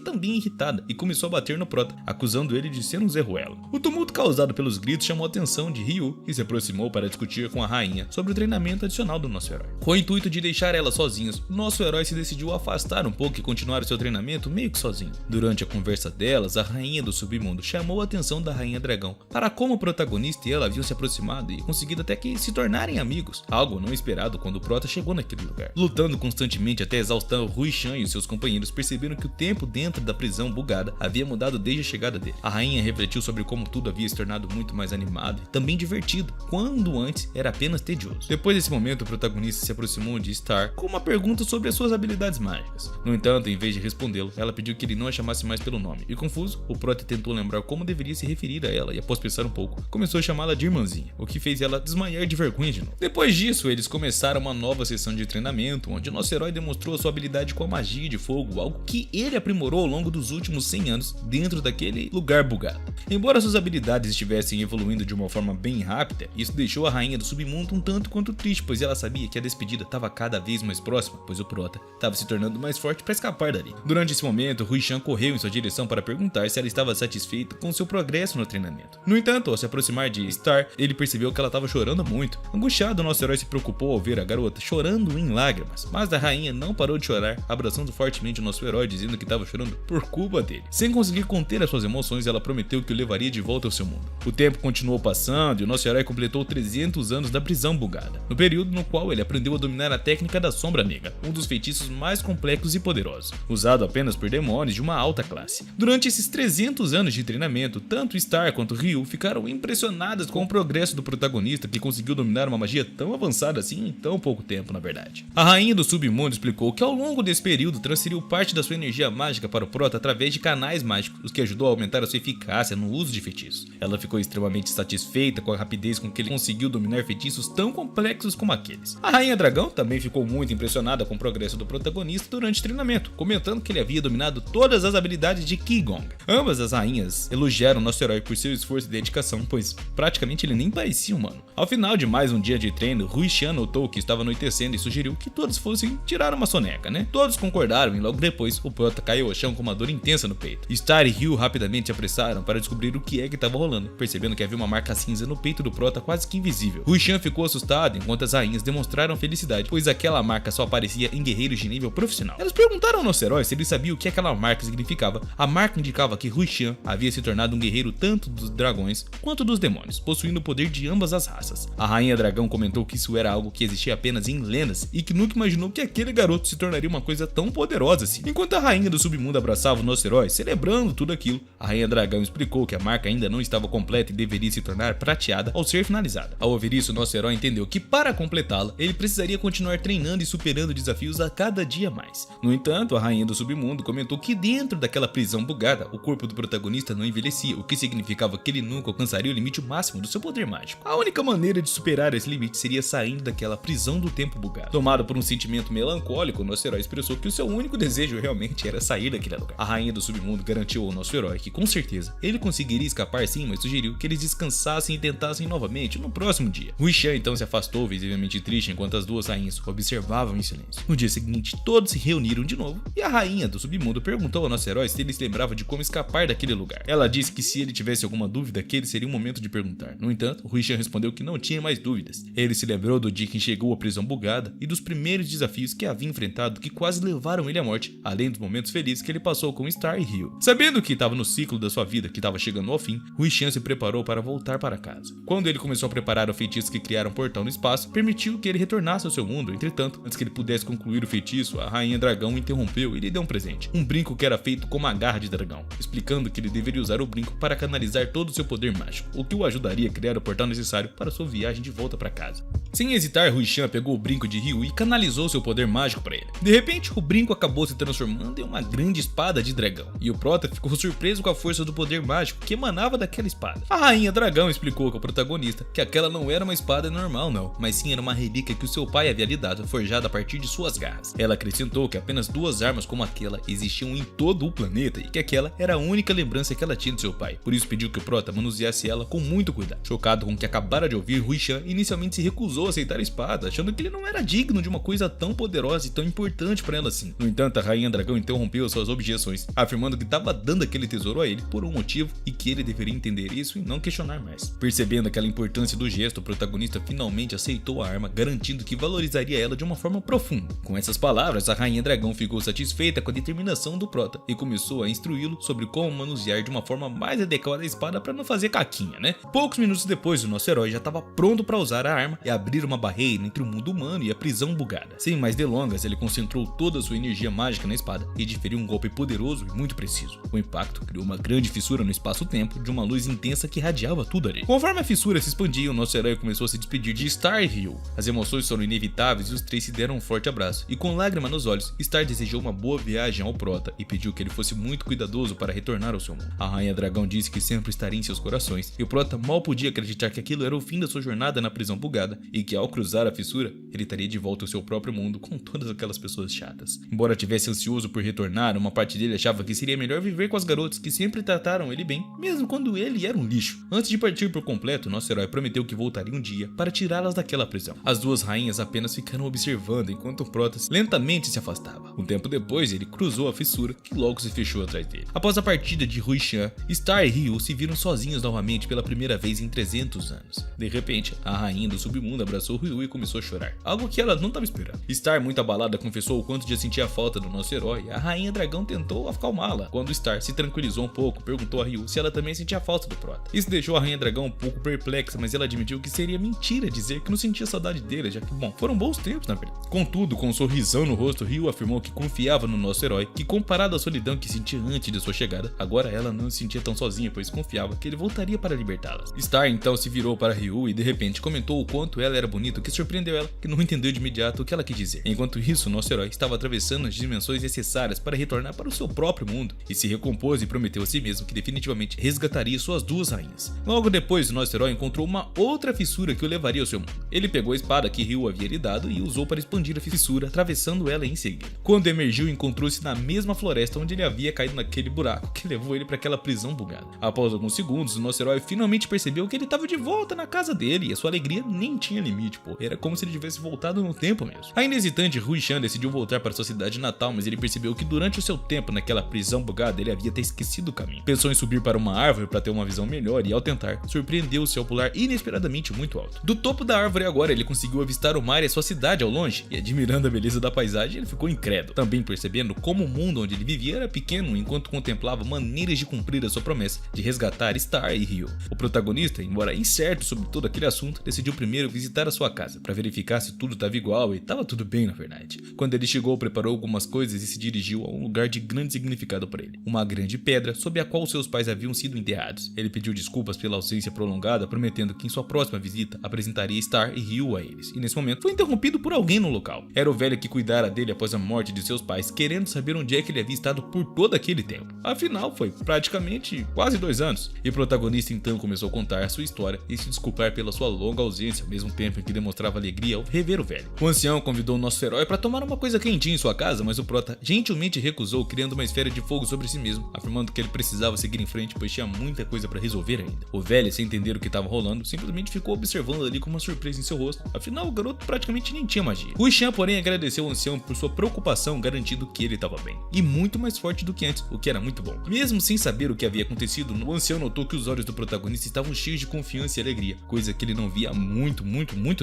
Speaker 1: também irritada, e começou a bater no prota, acusando ele de ser um zerruelo. O tumulto causado pelos gritos chamou a atenção de Ryu e se aproximou para discutir com a rainha sobre o treinamento adicional do nosso herói. Com o intuito de deixar elas sozinhas, nosso herói se decidiu afastar um pouco e continuar o seu treinamento meio que sozinho. Durante a conversa delas, a rainha do submundo chamou a atenção da rainha dragão para como o protagonista e ela haviam se aproximado e conseguido até que se tornarem amigos, algo não esperado quando o prota chegou naquele lugar. Lutando constantemente até exaustar, o Ru Xian e os seus companheiros perceberam que o tempo dentro da prisão bugada havia mudado desde a chegada dele. A rainha refletiu sobre como tudo havia se tornado muito mais animado e também divertido, quando antes era apenas tedioso. Depois desse momento, o protagonista se aproximou de Star com uma pergunta sobre as suas habilidades mágicas. No entanto, em vez de respondê-lo, ela pediu que ele não a chamasse mais pelo nome, e confuso, o prota tentou lembrar como deveria se referir a ela e após pensar um pouco, começou a chamá-la de irmãzinha, o que fez ela desmaiar de vergonha de novo. Depois disso, eles começaram uma nova sessão de treinamento, onde nosso herói demonstrou sua habilidade com a magia de fogo, algo que ele aprimorou ao longo dos últimos 100 anos dentro daquele lugar bugado. Embora suas habilidades estivessem evoluindo de uma forma bem rápida, isso deixou a rainha do submundo um tanto quanto triste, pois ela sabia que a despedida estava cada vez mais próxima, pois o prota estava se tornando mais forte para escapar dali. Durante esse momento, Ru Xian correu em sua direção para perguntar se ela estava satisfeita com seu progresso no treinamento. No entanto, ao se aproximar de Star, ele percebeu que ela estava chorando muito. Angustiado, nosso herói se preocupou ao ver a garota chorando em lágrimas, mas a rainha não parou de chorar, abraçando fortemente o nosso herói, dizendo que estava chorando por culpa dele. Sem conseguir conter as suas emoções, ela prometeu que o levaria de volta ao seu mundo. O tempo continuou passando e o nosso herói completou 300 anos da prisão bugada, no período no qual ele aprendeu a dominar a técnica da sombra negra, um dos feitiços mais complexos e poderosos, usado apenas por demônios de uma alta classe. Durante esses 300 anos de treinamento, tanto Star quanto Ryu ficaram impressionadas com o progresso do protagonista, que conseguiu dominar uma magia tão avançada assim em tão pouco tempo, na verdade. A rainha do submundo explicou que ao longo desse período transferiu parte da sua energia mágica para o prota através de canais mágicos, o que ajudou a aumentar a sua eficácia no uso de feitiços. Ela ficou extremamente satisfeita com a rapidez com que ele conseguiu dominar feitiços tão complexos como aqueles. A rainha dragão também ficou muito impressionada com o progresso do protagonista durante o treinamento, comentando que ele havia dominado todas as habilidades de Qigong. Ambas as rainhas elogiaram nosso herói por seu esforço e dedicação, pois praticamente ele nem parecia humano. Ao final de mais um dia de treino, Ru Xian notou que estava anoitecendo e sugeriu que todos fossem tirar uma soneca, né? Todos concordaram e logo depois o prota caiu ao chão com uma dor intensa no peito. Star e Ryu rapidamente se apressaram para descobrir o que é que estava rolando, percebendo que havia uma marca cinza no peito do prota quase que invisível. Ru Xian ficou assustado enquanto as rainhas demonstraram felicidade, pois aquela marca só aparecia em guerreiros de nível profissional. Elas perguntaram ao nosso herói se ele sabia o que aquela marca significava. A marca indicava que Ru Xian havia se tornado um guerreiro tanto dos dragões quanto dos demônios, possuindo o poder de ambas as raças. A rainha dragão comentou que isso era algo que existia apenas em lendas e que nunca imaginou que aquele garoto se tornaria uma coisa tão poderosa assim. Enquanto a rainha do submundo abraçava o nosso herói, celebrando tudo aquilo, a rainha dragão explicou que a marca ainda não estava completa e deveria se tornar prateada ao ser finalizada. Ao ouvir isso, nosso herói entendeu que para completá-la, ele precisaria continuar treinando e superando desafios a cada dia mais. No entanto, a rainha do submundo comentou que dentro daquela prisão bugada, o corpo do protagonista não envelhecia, o que significava que ele nunca alcançaria o limite máximo do seu poder mágico. A única maneira de superar esse limite seria saindo daquela prisão do tempo bugado. Tomado por um sentimento melancólico, nosso herói expressou que o seu único desejo realmente era sair daquele lugar. A rainha do submundo garantiu ao nosso herói que com certeza ele conseguiria escapar sim, mas sugeriu que eles descansassem e tentassem novamente no próximo dia. Ru Xian então se afastou, visivelmente triste, enquanto as duas rainhas observavam em silêncio. No dia seguinte, todos se reuniram de novo e a rainha do submundo perguntou ao nosso herói se ele se lembrava de como escapar daquele lugar. Ela disse que se ele tivesse alguma dúvida, aquele seria o momento de perguntar. No entanto, Ru Xian respondeu que não tinha mais dúvidas. Ele se lembrou do dia que chegou à prisão bugada e dos primeiros desafios que havia enfrentado que quase levaram ele à morte, além dos momentos felizes que ele passou com Star e Ryu. Sabendo que estava no ciclo da sua vida que estava chegando ao fim, Ru Xian se preparou para voltar para casa. Quando ele começou a preparar o feitiço que criara um portal no espaço, permitiu que ele retornasse ao seu mundo. Entretanto, antes que ele pudesse concluir o feitiço, a rainha dragão o interrompeu e lhe deu um presente, um brinco que era feito com uma garra de dragão, explicando que ele deveria usar o brinco para canalizar todo o seu poder mágico, o que o ajudaria a criar o portal necessário para sua viagem de volta para casa. Sem hesitar, Ru Xian pegou o brinco de Ryu e canalizou utilizou seu poder mágico para ele. De repente, o brinco acabou se transformando em uma grande espada de dragão, e o Prota ficou surpreso com a força do poder mágico que emanava daquela espada. A Rainha Dragão explicou ao protagonista que aquela não era uma espada normal não, mas sim era uma relíquia que o seu pai havia lhe dado, forjada a partir de suas garras. Ela acrescentou que apenas 2 armas como aquela existiam em todo o planeta e que aquela era a única lembrança que ela tinha de seu pai. Por isso pediu que o Prota manuseasse ela com muito cuidado. Chocado com o que acabara de ouvir, Rui Chan inicialmente se recusou a aceitar a espada, achando que ele não era digno de uma coisa tão poderosa e tão importante para ela assim. No entanto, a Rainha Dragão interrompeu suas objeções, afirmando que estava dando aquele tesouro a ele por um motivo e que ele deveria entender isso e não questionar mais. Percebendo aquela importância do gesto, o protagonista finalmente aceitou a arma, garantindo que valorizaria ela de uma forma profunda. Com essas palavras, a Rainha Dragão ficou satisfeita com a determinação do Prota e começou a instruí-lo sobre como manusear de uma forma mais adequada a espada para não fazer caquinha, né? Poucos minutos depois, o nosso herói já estava pronto para usar a arma e abrir uma barreira entre o mundo humano e a prisão bugada. Sem mais delongas, ele concentrou toda a sua energia mágica na espada e desferiu um golpe poderoso e muito preciso. O impacto criou uma grande fissura no espaço-tempo de uma luz intensa que irradiava tudo ali. Conforme a fissura se expandia, o nosso herói começou a se despedir de Star e Ryu. As emoções foram inevitáveis e os três se deram um forte abraço. E com lágrima nos olhos, Star desejou uma boa viagem ao Prota e pediu que ele fosse muito cuidadoso para retornar ao seu mundo. A Rainha Dragão disse que sempre estaria em seus corações e o Prota mal podia acreditar que aquilo era o fim da sua jornada na prisão bugada e que ao cruzar a fissura, ele estaria de volta ao seu próprio mundo com todas aquelas pessoas chatas. Embora tivesse ansioso por retornar, uma parte dele achava que seria melhor viver com as garotas que sempre trataram ele bem, mesmo quando ele era um lixo. Antes de partir por completo, nosso herói prometeu que voltaria um dia para tirá-las daquela prisão. As duas rainhas apenas ficaram observando enquanto o Prota lentamente se afastava. Um tempo depois, ele cruzou a fissura que logo se fechou atrás dele. Após a partida de Rui Chan, Star e Ryu se viram sozinhos novamente pela primeira vez em 300 anos. De repente, a rainha do submundo abraçou Ryu e começou a chorar, algo que ela não estava esperando. Star, muito abalada, confessou o quanto já sentia falta do nosso herói. A Rainha Dragão tentou acalmá-la. Quando Star se tranquilizou um pouco, perguntou a Ryu se ela também sentia falta do Prota. Isso deixou a Rainha Dragão um pouco perplexa, mas ela admitiu que seria mentira dizer que não sentia saudade dele, já que, bom, foram bons tempos na verdade. Contudo, com um sorrisão no rosto, Ryu afirmou que confiava no nosso herói, que comparado à solidão que sentia antes de sua chegada, agora ela não se sentia tão sozinha, pois confiava que ele voltaria para libertá-las. Star então se virou para Ryu e de repente comentou o quanto ela era bonita, o que surpreendeu ela, que não entendeu de imediato o que ela quis dizer. Enquanto isso, nosso herói estava atravessando as dimensões necessárias para retornar para o seu próprio mundo e se recompôs e prometeu a si mesmo que definitivamente resgataria suas duas rainhas. Logo depois, o nosso herói encontrou uma outra fissura que o levaria ao seu mundo. Ele pegou a espada que Ryu havia lhe dado e usou para expandir a fissura, atravessando ela em seguida. Quando emergiu, encontrou-se na mesma floresta onde ele havia caído naquele buraco que levou ele para aquela prisão bugada. Após alguns segundos, o nosso herói finalmente percebeu que ele estava de volta na casa dele e a sua alegria nem tinha limite, pô. Era como se ele tivesse voltado no tempo mesmo. Ainda hesitante, Rui Chan decidiu voltar para sua cidade natal, mas ele percebeu que durante o seu tempo naquela prisão bugada, ele havia até esquecido o caminho. Pensou em subir para uma árvore para ter uma visão melhor e ao tentar, surpreendeu-se ao pular inesperadamente muito alto. Do topo da árvore agora, ele conseguiu avistar o mar e a sua cidade ao longe, e admirando a beleza da paisagem, ele ficou incrédulo, também percebendo como o mundo onde ele vivia era pequeno enquanto contemplava maneiras de cumprir a sua promessa de resgatar Star e Ryu. O protagonista, embora incerto sobre todo aquele assunto, decidiu primeiro visitar a sua casa para verificar se tudo estava igual e estava tudo bem na verdade. Quando ele chegou, preparou algumas coisas e se dirigiu a um lugar de grande significado para ele, uma grande pedra sob a qual seus pais haviam sido enterrados. Ele pediu desculpas pela ausência prolongada, prometendo que em sua próxima visita apresentaria Star e Ryu a eles, e nesse momento foi interrompido por alguém no local. Era o velho que cuidara dele após a morte de seus pais, querendo saber onde é que ele havia estado por todo aquele tempo. Afinal, foi praticamente quase 2 anos, e o protagonista então começou a contar a sua história e se desculpar pela sua longa ausência, ao mesmo tempo em que demonstrava alegria ao rever o velho. O ancião convidou o nosso herói para tomar uma coisa quentinha em sua casa, mas o Prota gentilmente recusou, criando uma esfera de fogo sobre si mesmo, afirmando que ele precisava seguir em frente, pois tinha muita coisa para resolver ainda. O velho, sem entender o que estava rolando, simplesmente ficou observando ali com uma surpresa em seu rosto, afinal o garoto praticamente nem tinha magia. Rui Chan, porém, agradeceu ao ancião por sua preocupação, garantindo que ele estava bem, e muito mais forte do que antes, o que era muito bom. Mesmo sem saber o que havia acontecido, o ancião notou que os olhos do protagonista estavam cheios de confiança e alegria, coisa que ele não via há muito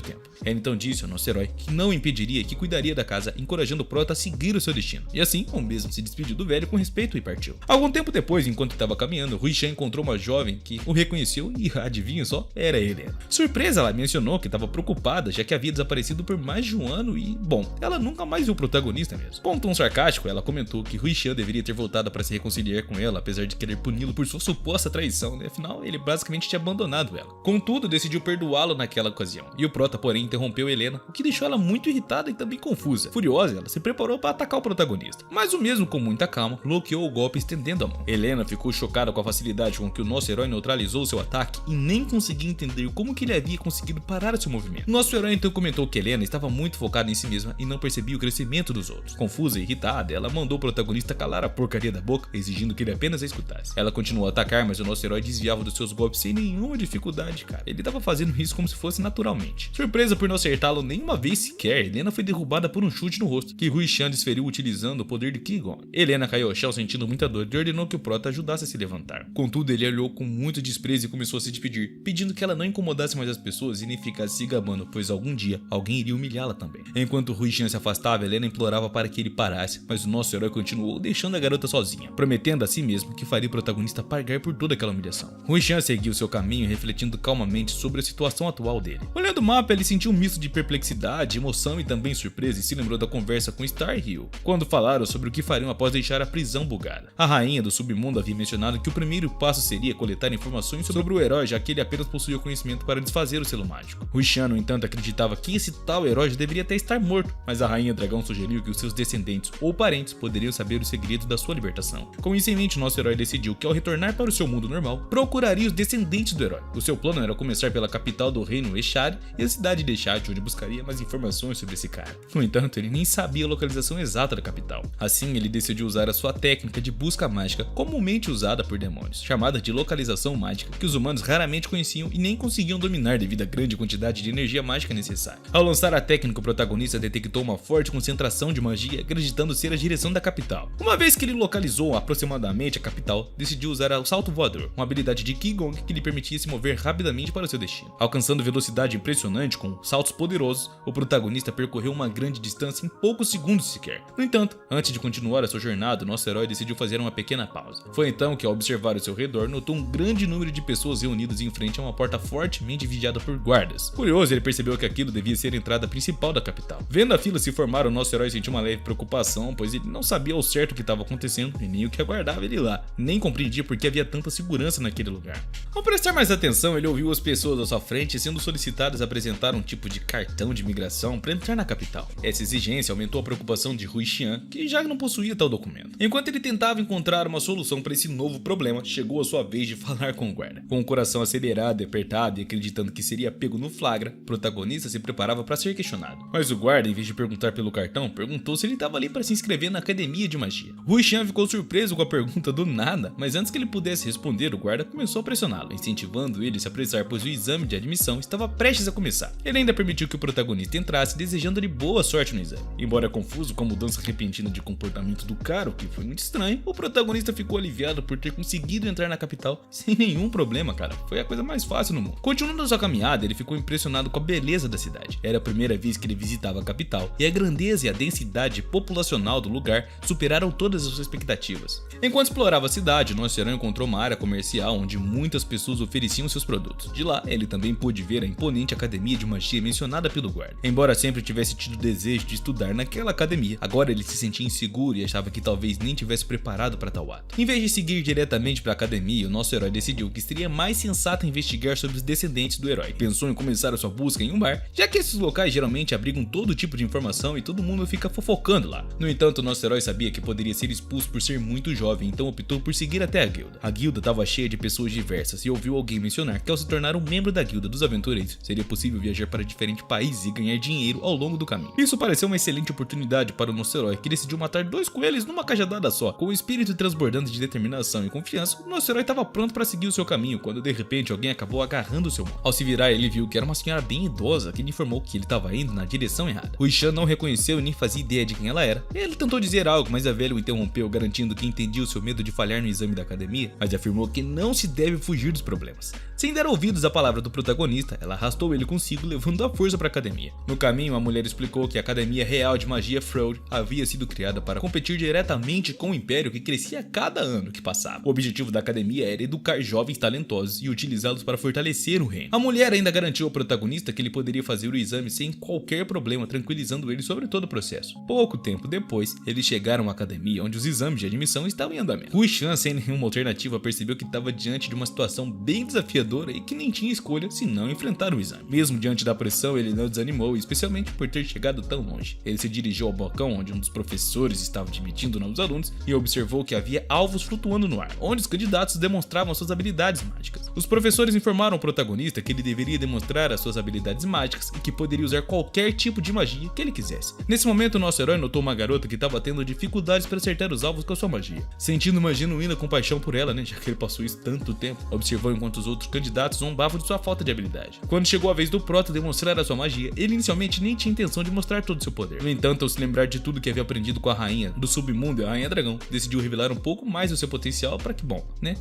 Speaker 1: tempo. Ele então disse ao nosso herói que não impediria e que cuidaria da casa, encorajando o Prota a seguir o seu destino. E assim, o mesmo se despediu do velho com respeito e partiu. Algum tempo depois, enquanto estava caminhando, Rui Chan encontrou uma jovem que o reconheceu e, adivinha só, era Helena. Surpresa, ela mencionou que estava preocupada, já que havia desaparecido por mais de 1 ano e, bom, ela nunca mais viu o protagonista mesmo. Com um tom sarcástico, ela comentou que Rui Chan deveria ter voltado para se reconciliar com ela, apesar de querer puni-lo por sua suposta traição, né? Afinal, ele basicamente tinha abandonado ela. Contudo, decidiu perdoá-lo naquela ocasião. E o Prota, porém, interrompeu Helena, o que deixou ela muito irritada e também confusa. Furiosa, ela se preparou para atacar o protagonista, mas o mesmo com muita calma bloqueou o golpe estendendo a mão. Helena ficou chocada com a facilidade com que o nosso herói neutralizou seu ataque e nem conseguia entender como que ele havia conseguido parar seu movimento. Nosso herói então comentou que Helena estava muito focada em si mesma e não percebia o crescimento dos outros. Confusa e irritada, ela mandou o protagonista calar a porcaria da boca, exigindo que ele apenas a escutasse. Ela continuou a atacar, mas o nosso herói desviava dos seus golpes sem nenhuma dificuldade, cara. Ele estava fazendo isso como se fosse naturalmente. Surpresa por não acertá-lo nenhuma vez sequer, Helena foi derrubada por um chute no rosto, que Rui Chan desferiu utilizando o poder de Ki-Gon. Helena caiu ao chão sentindo muita dor e ordenou que o prota ajudasse a se levantar. Contudo, ele olhou com muito desprezo e começou a se despedir, pedindo que ela não incomodasse mais as pessoas e nem ficasse se gabando, pois algum dia alguém iria humilhá-la também. Enquanto Rui Chan se afastava, Helena implorava para que ele parasse, mas o nosso herói continuou deixando a garota sozinha, prometendo a si mesmo que faria o protagonista pagar por toda aquela humilhação. Rui Chan seguiu seu caminho, refletindo calmamente sobre a situação atual dele. Olhando o mapa, ele sentiu um misto de perplexidade, emoção e também surpresa e se lembrou da conversa com Star Hill, quando falaram sobre o que fariam após deixar a prisão bugada. A rainha do submundo havia mencionado que o primeiro passo seria coletar informações sobre o herói, já que ele apenas possuía o conhecimento para desfazer o selo mágico. Rui Chan, no entanto, acreditava que esse tal herói já deveria até estar morto, mas a rainha dragão sugeriu que os seus descendentes ou parentes poderiam saber o segredo da sua libertação. Com isso em mente, nosso herói decidiu que ao retornar para o seu mundo normal, procuraria os descendentes do herói. O seu plano era começar pela capital do reino Eshari e a cidade de Eshari, onde buscaria mais informações sobre esse cara. No entanto, ele nem sabia a localização exata da capital. Assim, ele decidiu usar a sua técnica de busca mágica comumente usada por demônios, chamada de localização mágica, que os humanos raramente conheciam e nem conseguiam dominar devido à grande quantidade de energia mágica necessária. Ao lançar a técnica, o protagonista detectou uma forte concentração de magia, acreditando ser a direção da capital. Uma vez que ele localizou aproximadamente a capital, decidiu usar o salto voador, uma habilidade de Ki-Gon que lhe permitia se mover rapidamente para o seu destino. Alcançando velocidade impressionante com saltos poderosos, o protagonista percorreu uma grande distância em poucos segundos sequer. No entanto, antes de continuar a sua jornada, nosso herói decidiu fazer uma pequena pausa. Foi então que, ao observar o seu redor, notou um grande número de pessoas reunidas em frente a uma porta fortemente vigiada por guardas. Curioso, ele percebeu que aquilo devia ser a entrada principal da capital. Vendo a fila se formar, o nosso herói sentiu uma leve preocupação, pois ele não sabia ao certo o que estava acontecendo e nem o que aguardava ele lá. Nem compreendia por que havia tanta segurança naquele lugar. Ao prestar mais atenção, ele ouviu as pessoas à sua frente sendo solicitadas a apresentar um tipo de cartão de imigração para entrar na capital. Essa exigência aumentou a preocupação de Rui Xian, que já não possuía tal documento. Enquanto ele tentava encontrar uma solução para esse novo problema, chegou a sua vez de falar com o guarda. Com o coração acelerado e apertado e acreditando que seria pego no flagra, o protagonista se preparava para ser questionado. Mas o guarda, em vez de perguntar pelo cartão, perguntou se ele estava ali para se inscrever na academia de magia. Rui Xian ficou surpreso com a pergunta do nada, mas antes que ele pudesse responder, o guarda começou a pressioná-lo, incentivando ele a se apressar, pois o exame de admissão estava prestes a começar. Ele ainda permitiu que o protagonista entrasse, desejando-lhe boa sorte no exame. Embora confuso com a mudança repentina de comportamento do cara, o que foi muito estranho, o protagonista ficou aliviado por ter conseguido entrar na capital sem nenhum problema, cara. Foi a coisa mais fácil no mundo. Continuando a sua caminhada, ele ficou impressionado com a beleza da cidade. Era a primeira vez que ele visitava a capital, e a grandeza e a densidade populacional do lugar superaram todas as suas expectativas. Enquanto explorava a cidade, nosso herói encontrou uma área comercial onde muitas pessoas ofereciam seus produtos. De lá, ele também pôde ver a imponente academia de magia mencionada pelo guarda. Embora sempre tivesse tido desejo de estudar naquela academia, agora ele se sentia inseguro e achava que talvez nem tivesse preparado para tal ato. Em vez de seguir diretamente para a academia, o nosso herói decidiu que seria mais sensato investigar sobre os descendentes do herói. Pensou em começar a sua busca em um bar, já que esses locais geralmente abrigam todo tipo de informação e todo mundo fica fofocando lá. No entanto, o nosso herói sabia que poderia ser expulso por ser muito jovem, então optou por seguir até a guilda. A guilda estava cheia de pessoas diversas e ouviu alguém mencionar que ao se tornar um membro da guilda dos aventureiros, seria possível viajar para diferentes países e ganhar dinheiro ao longo do caminho. Isso pareceu uma excelente oportunidade para o nosso herói, que decidiu matar 2 coelhos numa cajadada só. Com o espírito transbordando de determinação e confiança, o nosso herói estava pronto para seguir o seu caminho, quando de repente alguém acabou agarrando seu mão. Ao se virar, ele viu que era uma senhora bem idosa que lhe informou que ele estava indo na direção errada. Rui Xian não reconheceu e nem fazia ideia de quem ela era. Ele tentou dizer algo, mas a velha o interrompeu, garantindo que entendia o seu medo de falhar no exame da academia, mas afirmou que não se deve fugir dos problemas. Sem dar ouvidos à palavra do protagonista, ela arrastou ele consigo, levando à força para a academia. No caminho, a mulher explicou que a Academia Real de Magia Freud havia sido criada para competir diretamente com o Império, que crescia a cada ano que passava. O objetivo da academia era educar jovens talentosos e utilizá-los para fortalecer o reino. A mulher ainda garantiu ao protagonista que ele poderia fazer o exame sem qualquer problema, tranquilizando ele sobre todo o processo. Pouco tempo depois, eles chegaram à academia, onde os exames de admissão estavam em andamento. Rui Xian, sem nenhuma alternativa, percebeu que estava diante de uma situação bem desafiadora e que nem tinha escolha se não enfrentar o exame. Mesmo diante da pressão, ele não desanimou, especialmente contente por ter chegado tão longe. Ele se dirigiu ao balcão onde um dos professores estava admitindo novos alunos e observou que havia alvos flutuando no ar, onde os candidatos demonstravam suas habilidades mágicas. Os professores informaram o protagonista que ele deveria demonstrar as suas habilidades mágicas e que poderia usar qualquer tipo de magia que ele quisesse. Nesse momento, o nosso herói notou uma garota que estava tendo dificuldades para acertar os alvos com a sua magia. Sentindo uma genuína compaixão por ela, já que ele passou isso tanto tempo, observou enquanto os outros candidatos zombavam de sua falta de habilidade. Quando chegou a vez do Prota demonstrar a sua magia, ele inicialmente nem tinha intenção de mostrar todo o seu poder. No entanto, ao se lembrar de tudo que havia aprendido com a rainha do submundo e a rainha dragão, decidiu revelar um pouco mais do seu potencial para que,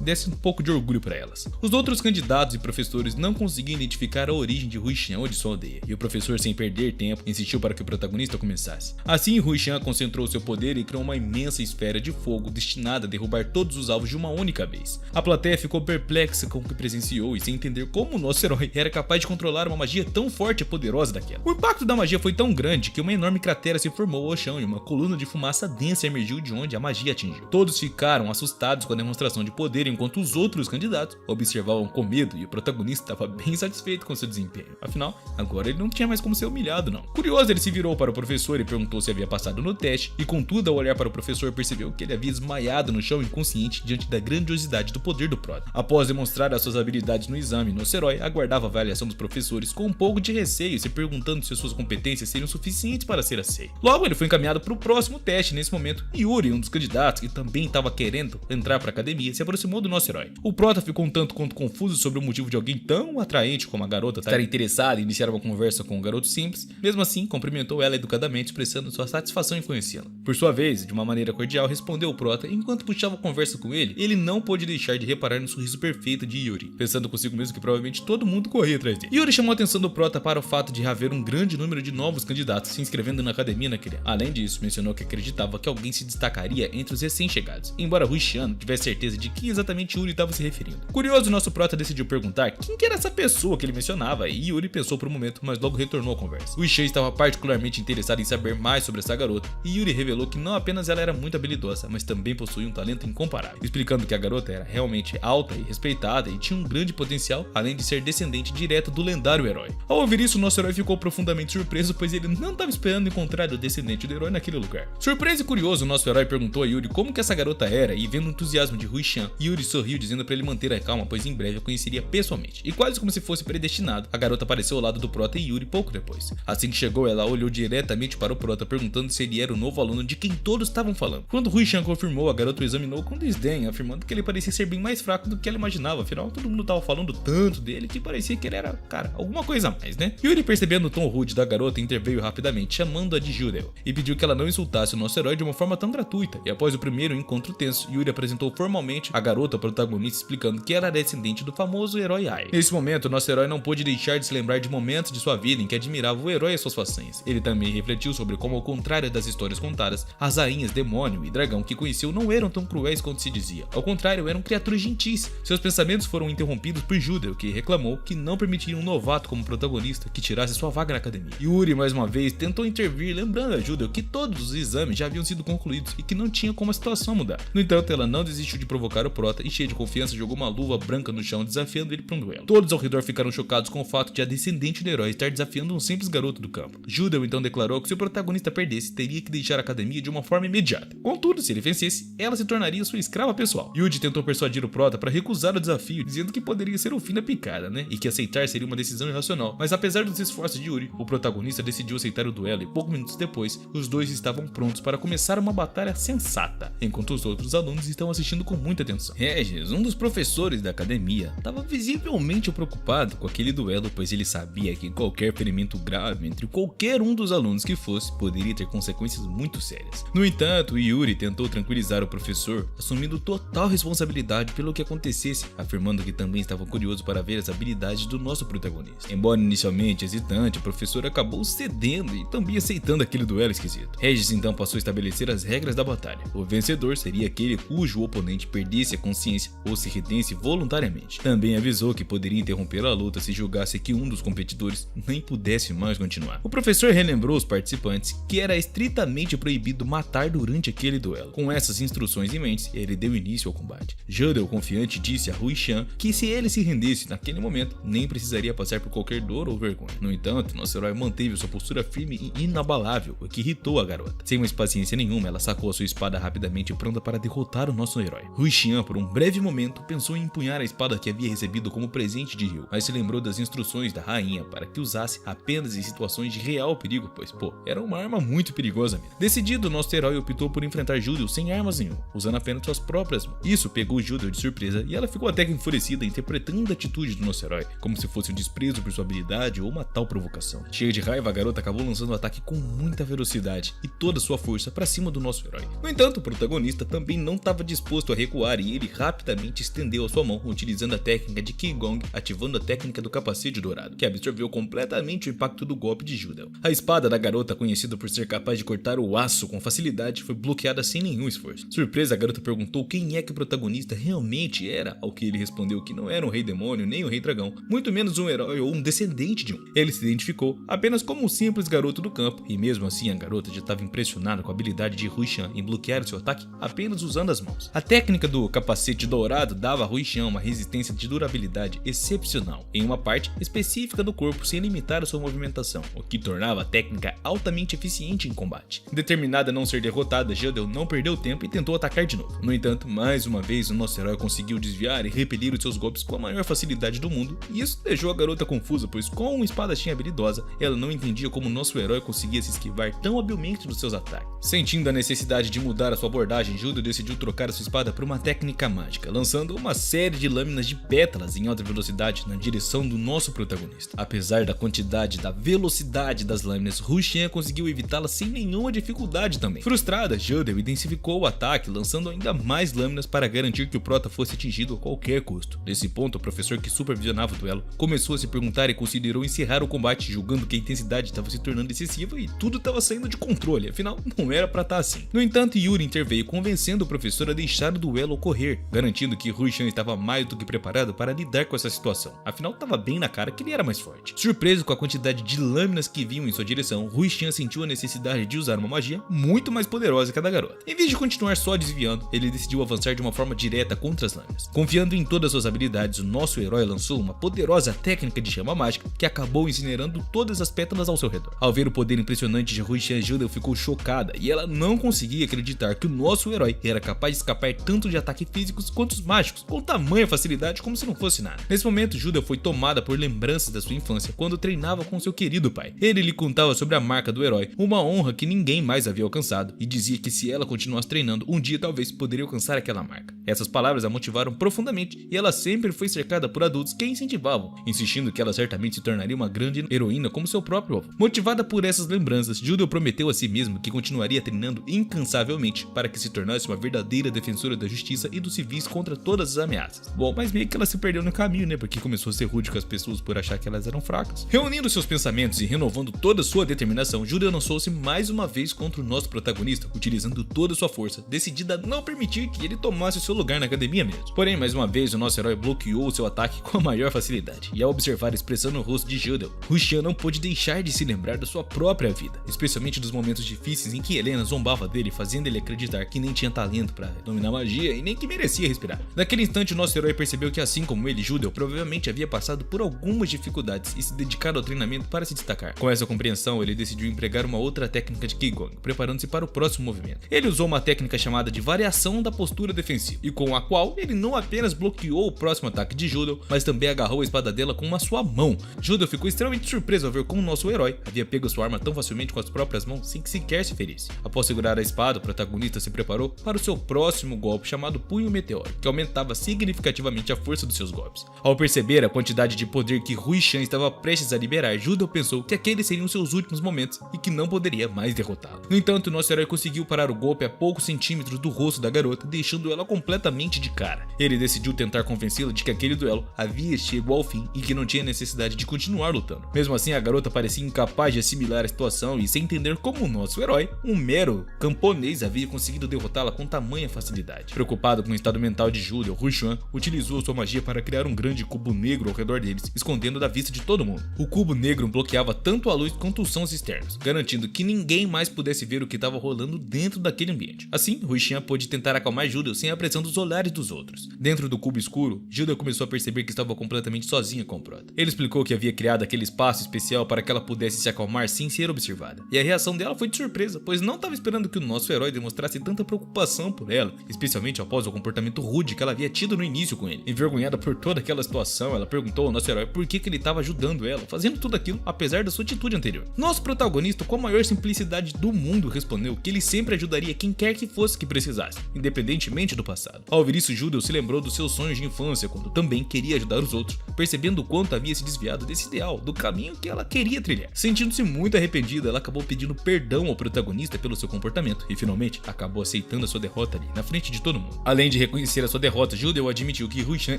Speaker 1: desse um pouco de orgulho para elas. Os outros candidatos e professores não conseguiam identificar a origem de Ruixan ou de sua aldeia, e o professor, sem perder tempo, insistiu para que o protagonista começasse. Assim, Ruixan concentrou seu poder e criou uma imensa esfera de fogo destinada a derrubar todos os alvos de uma única vez. A plateia ficou perplexa com o que presenciou e sem entender como o nosso herói era capaz de controlar uma magia tão forte e poderosa daquela. O impacto da magia foi tão grande que uma enorme cratera se formou ao chão e uma coluna de fumaça densa emergiu de onde a magia atingiu. Todos ficaram assustados com a demonstração de poder, enquanto os outros candidatos observavam com medo, e o protagonista estava bem satisfeito com seu desempenho. Afinal, agora ele não tinha mais como ser humilhado, não. Curioso, ele se virou para o professor e perguntou se havia passado no teste, e contudo, ao olhar para o professor, percebeu que ele havia desmaiado no chão inconsciente diante da grandiosidade do poder do Prota. Após demonstrar as suas habilidades no exame, nosso herói aguardava a avaliação dos professores com um pouco de receio, se perguntando se suas competências seriam suficientes para ser aceito. Logo, ele foi encaminhado para o próximo teste. Nesse momento, Yuri, um dos candidatos que também estava querendo entrar para a academia, se aproximou do nosso herói. O Prota ficou um tanto quanto confuso sobre o motivo de alguém tão atraente como a garota estar interessada em iniciar uma conversa com um garoto simples. Mesmo assim, cumprimentou ela educadamente, expressando sua satisfação em conhecê-la. Por sua vez, de uma maneira cordial, respondeu o Prota. Enquanto puxava a conversa com ele não pôde deixar de reparar no sorriso perfeito de Yuri, pensando consigo mesmo que provavelmente todo mundo corria atrás dele. Yuri chamou a atenção do Prota para o fato de haver um grande número de novos candidatos se inscrevendo na academia naquele ano. Além disso, mencionou que acreditava que alguém se destacaria entre os recém-chegados, embora Ruixan tivesse certeza de quem exatamente Yuri estava se referindo. Curioso, nosso Prota decidiu perguntar quem que era essa pessoa que ele mencionava, e Yuri pensou por um momento, mas logo retornou à conversa. Ruixan estava particularmente interessado em saber mais sobre essa garota, e Yuri revelou que não apenas ela era muito habilidosa, mas também possuía um talento incomparável, explicando que a garota era realmente alta e respeitada e tinha um grande potencial, além de ser descendente direto do lendário herói. Ao ouvir isso, nosso herói ficou profundamente surpreso, pois ele não estava esperando encontrar o descendente do herói naquele lugar. Surpreso e curioso, nosso herói perguntou a Yuri como que essa garota era, e vendo o entusiasmo de Ruixan, Yuri sorriu dizendo para ele manter a calma, pois em breve a conheceria pessoalmente. E quase como se fosse predestinado, a garota apareceu ao lado do Prota e Yuri pouco depois. Assim que chegou, ela olhou diretamente para o Prota, perguntando se ele era o novo aluno de quem todos estavam falando. Quando Ruixan confirmou, a garota o examinou com desdém, afirmando que ele parecia ser bem mais fraco do que ela imaginava. Afinal, todo mundo estava falando tanto dele que parecia que ele era, alguma coisa a mais, né? Yuri, percebendo o tom rude da garota, interveio rapidamente, chamando-a de Judeu, e pediu que ela não insultasse o nosso herói de uma forma tão gratuita. E após o primeiro encontro tenso, Yuri apresentou formalmente a garota ao protagonista, explicando que ela era descendente do famoso herói Ai. Nesse momento, nosso herói não pôde deixar de se lembrar de momentos de sua vida em que admirava o herói e suas façanhas. Ele também refletiu sobre como, ao contrário das histórias contadas, as rainhas, demônio e dragão que conheceu não eram tão cruéis quanto se dizia. Ao contrário, eram criaturas gentis. Seus pensamentos foram interrompidos por Judeu, que reclamou que não permitiria um novato como protagonista que tirasse sua vaga na academia. Yuri, mais uma vez, tentou intervir, lembrando a Judeu que todos os exames já haviam sido concluídos e que não tinha como a situação mudar. No entanto, ela não desistiu de provocar o Prota e, cheia de confiança, jogou uma luva branca no chão, desafiando ele para um duelo. Todos ao redor ficaram chocados com o fato de a descendente do herói estar desafiando um simples garoto do campo. Judeu então declarou que se o protagonista perdesse, teria que deixar a academia de uma forma imediata. Contudo, se ele vencesse, ela se tornaria sua escrava pessoal. Yuji tentou persuadir o Prota para recusar o desafio, dizendo que poderia ser o fim da picada, e que aceitar seria uma decisão irracional. Mas apesar dos esforços de Yuri, o protagonista decidiu aceitar o duelo, e poucos minutos depois, os dois estavam prontos para começar uma batalha sensata, enquanto os outros alunos estão assistindo com muita atenção. Regis, um dos professores da academia, estava visivelmente preocupado com aquele duelo, pois ele sabia que qualquer ferimento grave entre qualquer um dos alunos que fosse poderia ter consequências muito sérias. No entanto, Yuri tentou tranquilizar o professor, assumindo total responsabilidade pelo que acontecesse, afirmando que também estava curioso para ver as habilidades do nosso protagonista. Embora inicialmente hesitante, o professor acabou cedendo e também aceitando aquele duelo esquisito. Regis então passou a estabelecer as regras da batalha. O vencedor seria aquele cujo oponente perdesse a consciência ou se rendesse voluntariamente. Também avisou que poderia interromper a luta se julgasse que um dos competidores nem pudesse mais continuar. O professor relembrou os participantes que era estritamente proibido matar durante aquele duelo. Com essas instruções em mente, ele deu início ao combate. Judeu, confiante, disse a Ruixan que se ele se rendesse naquele momento, nem precisaria passar por qualquer dor ou vergonha. No entanto, nosso herói manteve sua postura firme e inabalável, o que irritou a garota. Sem mais paciência nenhuma, ela sacou a sua espada rapidamente pronta para derrotar o nosso herói. Hui Xian, por um breve momento, pensou em empunhar a espada que havia recebido como presente de Ryu, mas se lembrou das instruções da rainha para que usasse apenas em situações de real perigo, pois, era uma arma muito perigosa mesmo. Decidido, nosso herói optou por enfrentar Judeu sem armas nenhuma, usando apenas suas próprias mãos. Isso pegou Judeu de surpresa e ela ficou até que enfurecida, interpretando a atitude do nosso herói como se fosse um desprezo por sua habilidade ou uma tal provocação. Cheia de raiva, a garota acabou lançando o ataque com muita velocidade e toda sua força para cima do nosso herói. No entanto, o protagonista também não estava disposto a recuar e ele rapidamente estendeu a sua mão, utilizando a técnica de Qigong, ativando a técnica do capacete dourado, que absorveu completamente o impacto do golpe de Judeu. A espada da garota, conhecida por ser capaz de cortar o aço com facilidade, foi bloqueada sem nenhum esforço. Surpresa, a garota perguntou quem é que o protagonista realmente era, ao que ele respondeu que não era um rei demônio nem um rei dragão, muito menos um herói ou um descendente de um. Ele se identificou apenas como um simples garoto do campo, e mesmo assim a garota já estava impressionada com a habilidade de Hui Xian em bloquear seu ataque apenas usando as mãos. A técnica do capacete dourado dava a Hui Xian uma resistência de durabilidade excepcional em uma parte específica do corpo sem limitar a sua movimentação, o que tornava a técnica altamente eficiente em combate. Determinada a não ser derrotada, Judeu não perdeu tempo e tentou atacar de novo. No entanto, mais uma vez o nosso herói conseguiu desviar e repelir os seus golpes com a maior facilidade do mundo, e isso deixou a garota confusa, pois com uma espadachim habilidosa, ela não entendia como nosso herói conseguia se esquivar tão habilmente dos seus ataques. Sentindo a necessidade de mudar a sua abordagem, Judeu decidiu trocar a sua espada por uma técnica mágica, lançando uma série de lâminas de pétalas em alta velocidade na direção do nosso protagonista. Apesar da quantidade da velocidade das lâminas, Hui Xian conseguiu evitá-las sem nenhuma dificuldade também. Frustrada, Judeu intensificou o ataque, lançando ainda mais lâminas para garantir que o prota fosse atingido a qualquer custo. Nesse ponto, o professor que supervisionava o duelo começou a se perguntar e considerou encerrar o combate, julgando que a intensidade estava se tornando excessiva e tudo estava saindo de controle, afinal não era pra estar assim. No entanto, Yuri interveio, convencendo o professor a deixar o duelo ocorrer, garantindo que Hui Xian estava mais do que preparado para lidar com essa situação, afinal estava bem na cara que ele era mais forte. Surpreso com a quantidade de lâminas que vinham em sua direção, Hui Xian sentiu a necessidade de usar uma magia muito mais poderosa que a da garota. Em vez de continuar só desviando, ele decidiu avançar de uma forma direta contra as lâminas. Confiando em todas suas habilidades, o nosso herói lançou uma poderosa técnica de chama mágica que acabou incinerando todas as pétalas ao seu redor. Ao ver o poder impressionante de Hui Xian, Judeu ficou chocada e ela não conseguia acreditar que o nosso herói era capaz de escapar tanto de ataques físicos quanto os mágicos, com tamanha facilidade como se não fosse nada. Nesse momento, Judeu foi tomada por lembranças da sua infância quando treinava com seu querido pai. Ele lhe contava sobre a marca do herói, uma honra que ninguém mais havia alcançado, e dizia que se ela continuasse treinando, um dia talvez poderia alcançar aquela marca. Essas palavras a motivaram profundamente e ela sempre foi cercada por adultos que a incentivavam, insistindo que ela certamente se tornaria uma grande heroína como seu próprio avô. Motivada por essas lembranças, Judeu prometeu a si mesmo que continuaria treinando incansavelmente para que se tornasse uma verdadeira defensora da justiça e dos civis contra todas as ameaças. Bom, mas meio que ela se perdeu no caminho, né? Porque começou a ser rude com as pessoas por achar que elas eram fracas. Reunindo seus pensamentos e renovando toda sua determinação, Judeu lançou-se mais uma vez contra o nosso protagonista, utilizando toda sua força, decidida a não permitir que ele tomasse o seu lugar na academia mesmo. Porém, mais uma vez, o nosso herói bloqueou o seu ataque com a maior facilidade, e ao observar a expressão no rosto de Judeu, Hui Xian não pôde deixar de se lembrar da sua própria vida, especialmente dos momentos difíceis em que Helena zombava dele, fazendo ele acreditar que nem tinha talento para dominar magia e nem que merecia respirar. Naquele instante, o nosso herói percebeu que, assim como ele, Judeu provavelmente havia passado por algumas dificuldades e se dedicado ao treinamento para se destacar. Com essa compreensão, ele decidiu empregar uma outra técnica de Qigong, preparando-se para o próximo movimento. Ele usou uma técnica chamada de variação da postura defensiva, e com a qual ele não apenas bloqueou o próximo ataque de Judeu, mas também agarrou a espada dela com uma sua mão. Judeu ficou extremamente surpreso ao ver como nosso herói havia pego sua arma tão facilmente com as próprias mãos sem que sequer se ferisse. Após segurar a espada, o protagonista se preparou para o seu próximo golpe, chamado Punho Meteoro, que aumentava significativamente a força dos seus golpes. Ao perceber a quantidade de poder que Hui Xian estava prestes a liberar, Judeu pensou que aqueles seriam seus últimos momentos e que não poderia mais derrotá-lo. No entanto, nosso herói conseguiu parar o golpe a poucos centímetros do rosto da garota, deixando ela completamente de cara. Ele decidiu tentar convencê-la de que aquele duelo havia chegado ao fim e que não tinha necessidade de continuar lutando. Mesmo assim, a garota parecia incapaz de assimilar a situação e sem entender como o nosso herói, um mero camponês, havia conseguido derrotá-la com tamanha facilidade. Preocupado com o estado mental de Judeu, Hui Xian utilizou sua magia para criar um grande cubo negro ao redor deles, escondendo da vista de todo mundo. O cubo negro bloqueava tanto a luz quanto os sons externos, garantindo que ninguém mais pudesse ver o que estava rolando dentro daquele ambiente. Assim, Hui Xian pôde tentar acalmar Judeu sem a pressão dos olhares dos outros. Dentro do cubo escuro, Judeu começou a perceber que estava completamente sozinha com o prota. Ele explicou que havia criado aquele espaço especial para para que ela pudesse se acalmar sem ser observada. E a reação dela foi de surpresa, pois não estava esperando que o nosso herói demonstrasse tanta preocupação por ela, especialmente após o comportamento rude que ela havia tido no início com ele. Envergonhada por toda aquela situação, ela perguntou ao nosso herói por que ele estava ajudando ela, fazendo tudo aquilo apesar da sua atitude anterior. Nosso protagonista, com a maior simplicidade do mundo, respondeu que ele sempre ajudaria quem quer que fosse que precisasse, independentemente do passado. Ao ouvir isso, Judeu se lembrou dos seus sonhos de infância, quando também queria ajudar os outros, percebendo o quanto havia se desviado desse ideal, do caminho que ela queria trilhar. Sentindo-se muito arrependida, ela acabou pedindo perdão ao protagonista pelo seu comportamento e finalmente acabou aceitando a sua derrota ali, na frente de todo mundo. Além de reconhecer a sua derrota, Judeu admitiu que Ruixan